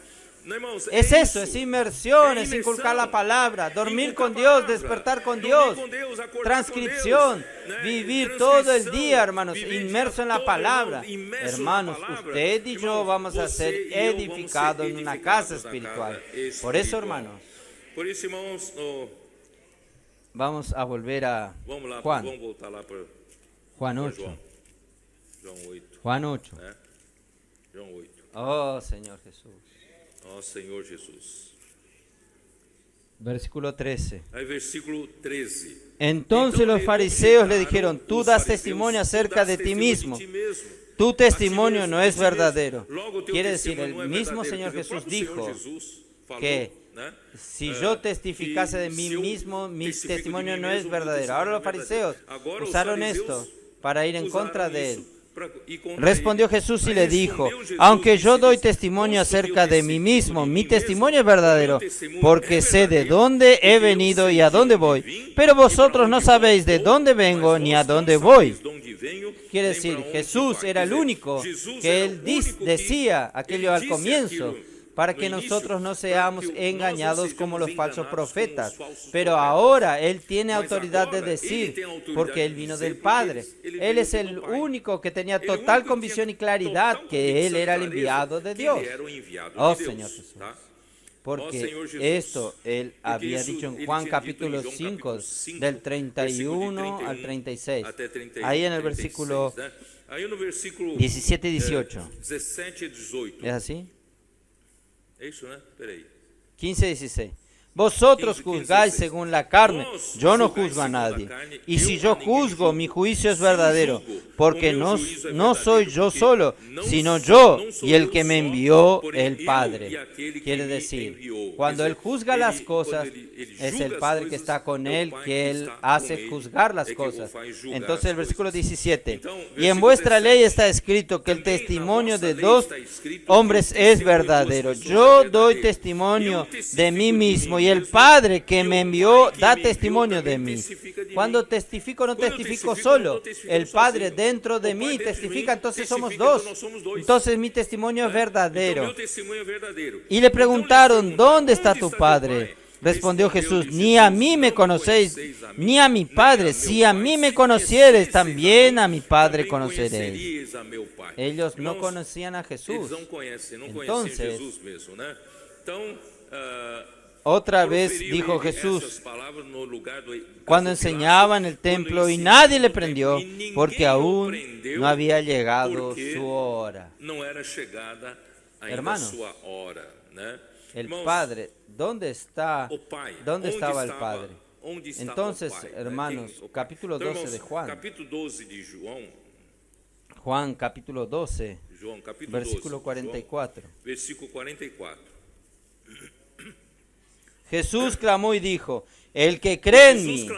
Es eso, es inmersión, es inculcar la palabra, dormir con Dios, despertar con Dios, transcripción, vivir todo el día, hermanos, inmerso en la palabra. Hermanos, usted y yo vamos a ser edificados en una casa espiritual. Por eso, hermanos, vamos a volver a Juan 8. Juan 8. Oh, Señor Jesús. Oh, Senhor Jesus. Versículo 13. Aí, versículo 13. Entonces los fariseos le dijeron, tú das testimonio acerca de ti mismo. Tu testimonio no es verdadero. Quiere decir, el mismo Señor Jesús dijo que si yo testificase de mí mismo, mi testimonio no es verdadero. Ahora los fariseos usaron esto para ir en contra de él. Respondió Jesús y le dijo, aunque yo doy testimonio acerca de mí mismo, mi testimonio es verdadero, porque sé de dónde he venido y a dónde voy, pero vosotros no sabéis de dónde vengo ni a dónde voy. Quiere decir, Jesús era el único que él decía aquello al comienzo, para que nosotros no seamos engañados como los falsos profetas. Pero ahora Él tiene autoridad de decir, porque Él vino del Padre. Él es el único que tenía total convicción y claridad que Él era el enviado de Dios. Oh, Señor Jesús. Porque esto Él había dicho en Juan capítulo 5, del 31 al 36. Ahí en el versículo 17 y 18. ¿Es así? 15 y 16. Vosotros juzgáis según la carne, yo no juzgo a nadie. Y si yo juzgo, mi juicio es verdadero, porque no soy yo solo, sino yo y el que me envió, el Padre. Quiere decir, cuando Él juzga las cosas, es el Padre que está con Él, que Él hace juzgar las cosas. Entonces el versículo 17, y en vuestra ley está escrito que el testimonio de dos hombres es verdadero. Yo doy testimonio de mí mismo y el Padre que me envió da testimonio de mí. Cuando testifico, no testifico solo. El Padre dentro de mí testifica, entonces somos dos. Entonces mi testimonio es verdadero. Y le preguntaron, ¿dónde está tu Padre? Respondió Jesús, ni a mí me conocéis, ni a mi Padre. Si a mí me conocieres, también a mi Padre conoceréis. Ellos no conocían a Jesús. Entonces, otra vez dijo Jesús, cuando enseñaba en el templo y nadie le prendió, porque aún no había llegado su hora. Hermanos, el Padre, ¿dónde estaba el Padre? Entonces, hermanos, capítulo 12 de Juan. Juan capítulo 12, versículo 44. Jesús clamó y dijo, el que cree en mí,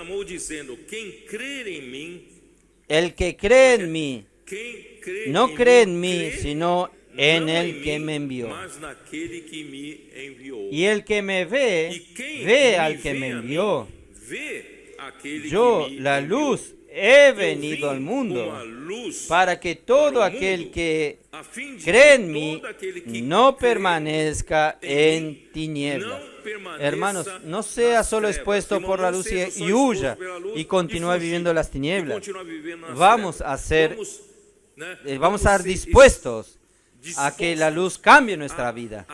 el que cree en mí, no cree en mí, sino en el que me envió. Y el que me ve, ve al que me envió. Yo, la luz, he venido al mundo para que todo aquel que cree en mí no permanezca en tinieblas. Hermanos, no sea solo expuesto por la luz y huya y continúe viviendo las tinieblas. Vamos a estar dispuestos a que la luz cambie nuestra vida.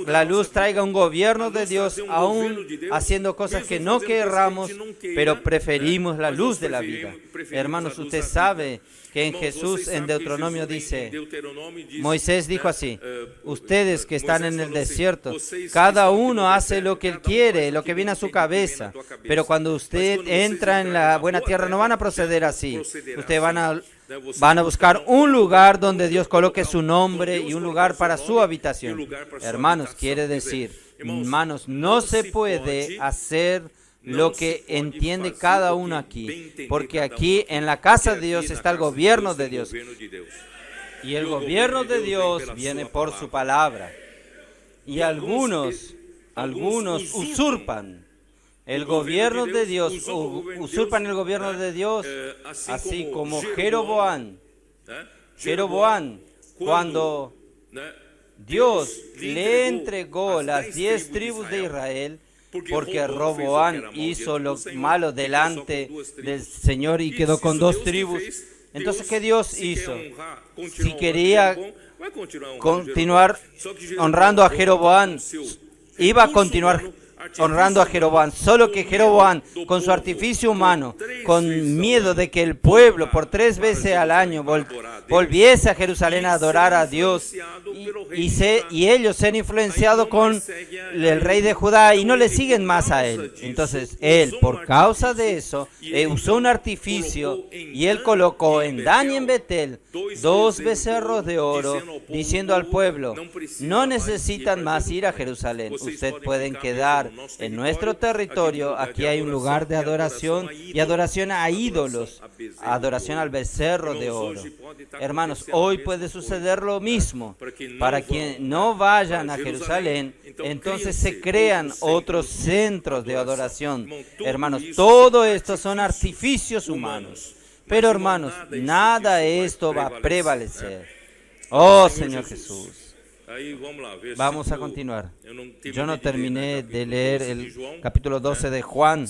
La luz traiga un gobierno de Dios, aún haciendo cosas que no querramos, pero preferimos la luz de la vida. Hermanos, usted sabe que en Jesús, en Deuteronomio dice, Moisés dijo así, ustedes que están en el desierto, cada uno hace lo que él quiere, lo que viene a su cabeza, pero cuando usted entra en la buena tierra no van a proceder así. Ustedes van a van a buscar un lugar donde Dios coloque su nombre y un lugar para su habitación. Hermanos, quiere decir, hermanos, no se puede hacer lo que entiende cada uno aquí, porque aquí en la casa de Dios está el gobierno de Dios. Y el gobierno de Dios viene por su palabra. Y algunos usurpan el gobierno de Dios, usurpan el gobierno de Dios, así como Jeroboam, cuando Dios le entregó las 10 tribus de Israel, porque Roboam hizo lo malo delante del Señor y quedó con 2 tribus. Entonces, ¿qué Dios hizo? Si quería continuar honrando a Jeroboam, iba a continuar honrando a Jeroboam, solo que Jeroboam, con su artificio humano, con miedo de que el pueblo por 3 veces al año volviese a Jerusalén a adorar a Dios, y ellos ser influenciados con el rey de Judá y no le siguen más a él. Entonces él, por causa de eso, usó un artificio y él colocó en Dan y en Betel 2 becerros de oro, diciendo al pueblo: no necesitan más ir a Jerusalén, ustedes pueden quedar en nuestro territorio. Aquí hay un lugar de adoración y adoración a ídolos, adoración al becerro de oro. Hermanos, hoy puede suceder lo mismo. Para que no vayan a Jerusalén, entonces se crean otros centros de adoración. Hermanos, todo esto son artificios humanos. Pero hermanos, nada de esto va a prevalecer. Oh Señor Jesús. Vamos a continuar. Yo no terminé de leer el capítulo 12 de Juan.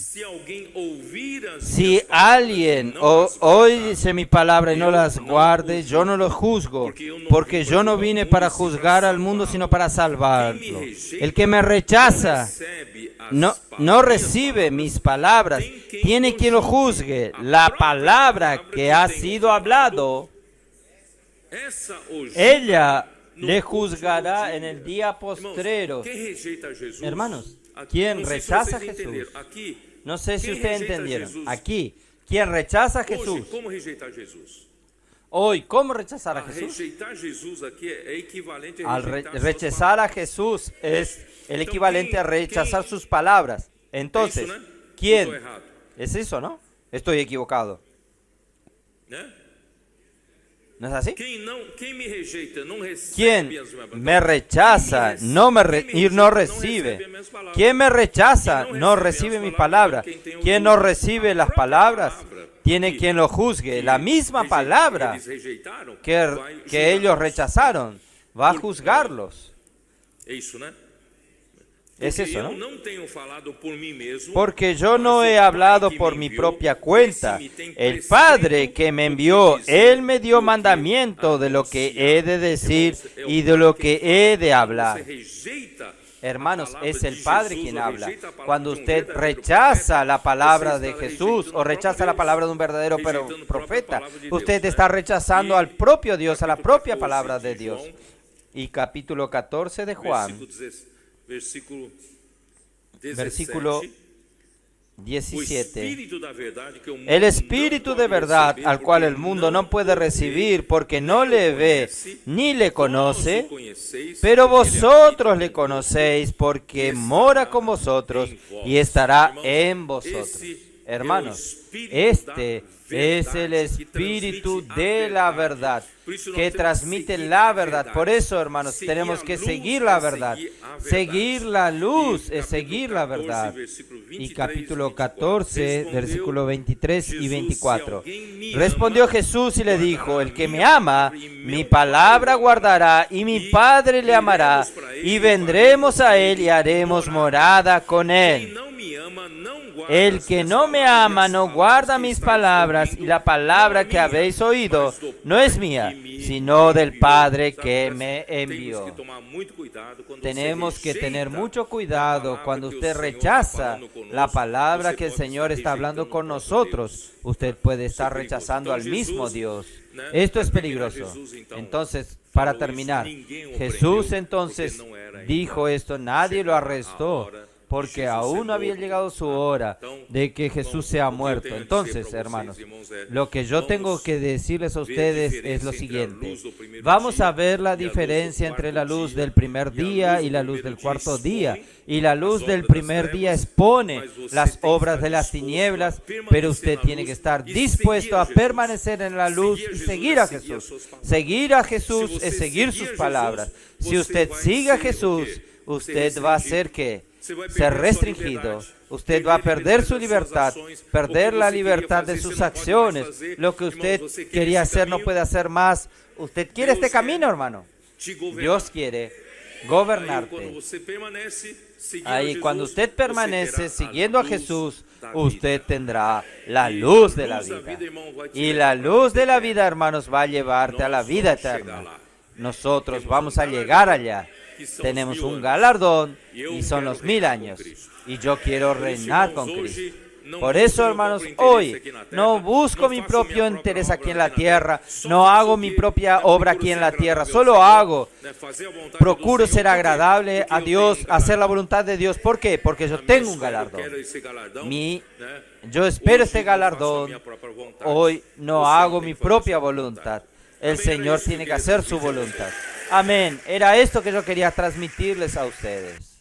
Si alguien oye mi palabra y no las guarde, yo no los juzgo, porque yo no vine para juzgar al mundo, sino para salvarlo. El que me rechaza no recibe mis palabras. Tiene quien lo juzgue. La palabra que ha sido hablado, ella le juzgará en el día postrero. Hermanos, ¿quién rechaza a Jesús? No sé si ustedes entendieron. Aquí, ¿quién rechaza a Jesús? Hoy, ¿cómo rechazar a Jesús? Al rechazar a Jesús es el equivalente a rechazar sus palabras. Entonces, ¿quién? Es eso, ¿no? Estoy equivocado. ¿No es así? ¿Quién me rechaza y no recibe? ¿Quién me rechaza no recibe mi palabra? ¿Quién no recibe las palabras? Tiene quien lo juzgue. La misma palabra que ellos rechazaron va a juzgarlos. Es eso, ¿no? Porque yo no he hablado por mi propia cuenta. El Padre que me envió, Él me dio mandamiento de lo que he de decir y de lo que he de hablar. Hermanos, es el Padre quien habla. Cuando usted rechaza la palabra de Jesús o rechaza la palabra de un verdadero profeta, usted está rechazando al propio Dios, a la propia palabra de Dios. Y capítulo 14 de Juan, versículo 17. El Espíritu de verdad, al cual el mundo no puede recibir porque no le ve ni le conoce, pero vosotros le conocéis porque mora con vosotros y estará en vosotros. Hermanos, este es el Espíritu de la verdad, que transmite la verdad. Por eso, hermanos, tenemos que seguir la verdad. Seguir la luz es seguir la verdad. Y capítulo 14, versículo 23 y 24. Respondió Jesús y le dijo: el que me ama, mi palabra guardará, y mi Padre le amará, y vendremos a él y haremos morada con él. El que no me ama no guarda mis palabras, y la palabra que habéis oído no es mía, sino del Padre que me envió. Tenemos que tener mucho cuidado cuando usted rechaza la palabra que el Señor está hablando con nosotros. Usted puede estar rechazando al mismo Dios. Esto es peligroso. Entonces, para terminar, Jesús entonces dijo esto, nadie lo arrestó, porque aún no había llegado su hora de que Jesús sea muerto. Entonces, hermanos, lo que yo tengo que decirles a ustedes es lo siguiente. Vamos a ver la diferencia entre la luz del primer día y la luz del cuarto día. Y la luz del primer día expone las obras de las tinieblas, pero usted tiene que estar dispuesto a permanecer en la luz y seguir a Jesús. Seguir a Jesús es seguir sus palabras. Si usted sigue a Jesús, usted va a ser ¿qué? Ser restringido. Usted va a perder su libertad, perder la libertad de sus acciones. Lo que usted quería hacer no puede hacer más. Usted quiere este camino, hermano. Dios quiere gobernarte. Ahí cuando usted permanece siguiendo a Jesús, usted tendrá la luz de la vida. Y la luz de la vida, hermanos, va a llevarte a la vida eterna. Nosotros vamos a llegar allá. Tenemos un galardón y son los 1000 años. Y yo quiero reinar con Cristo. Por eso, hermanos, hoy no busco mi propio interés aquí en la tierra, no hago mi propia obra aquí en la tierra, solo procuro ser agradable a Dios, hacer la voluntad de Dios. ¿Por qué? Porque yo tengo un galardón. Yo espero este galardón. Hoy no hago mi propia voluntad. El Señor tiene que hacer su voluntad. Amén. Era esto que yo quería transmitirles a ustedes.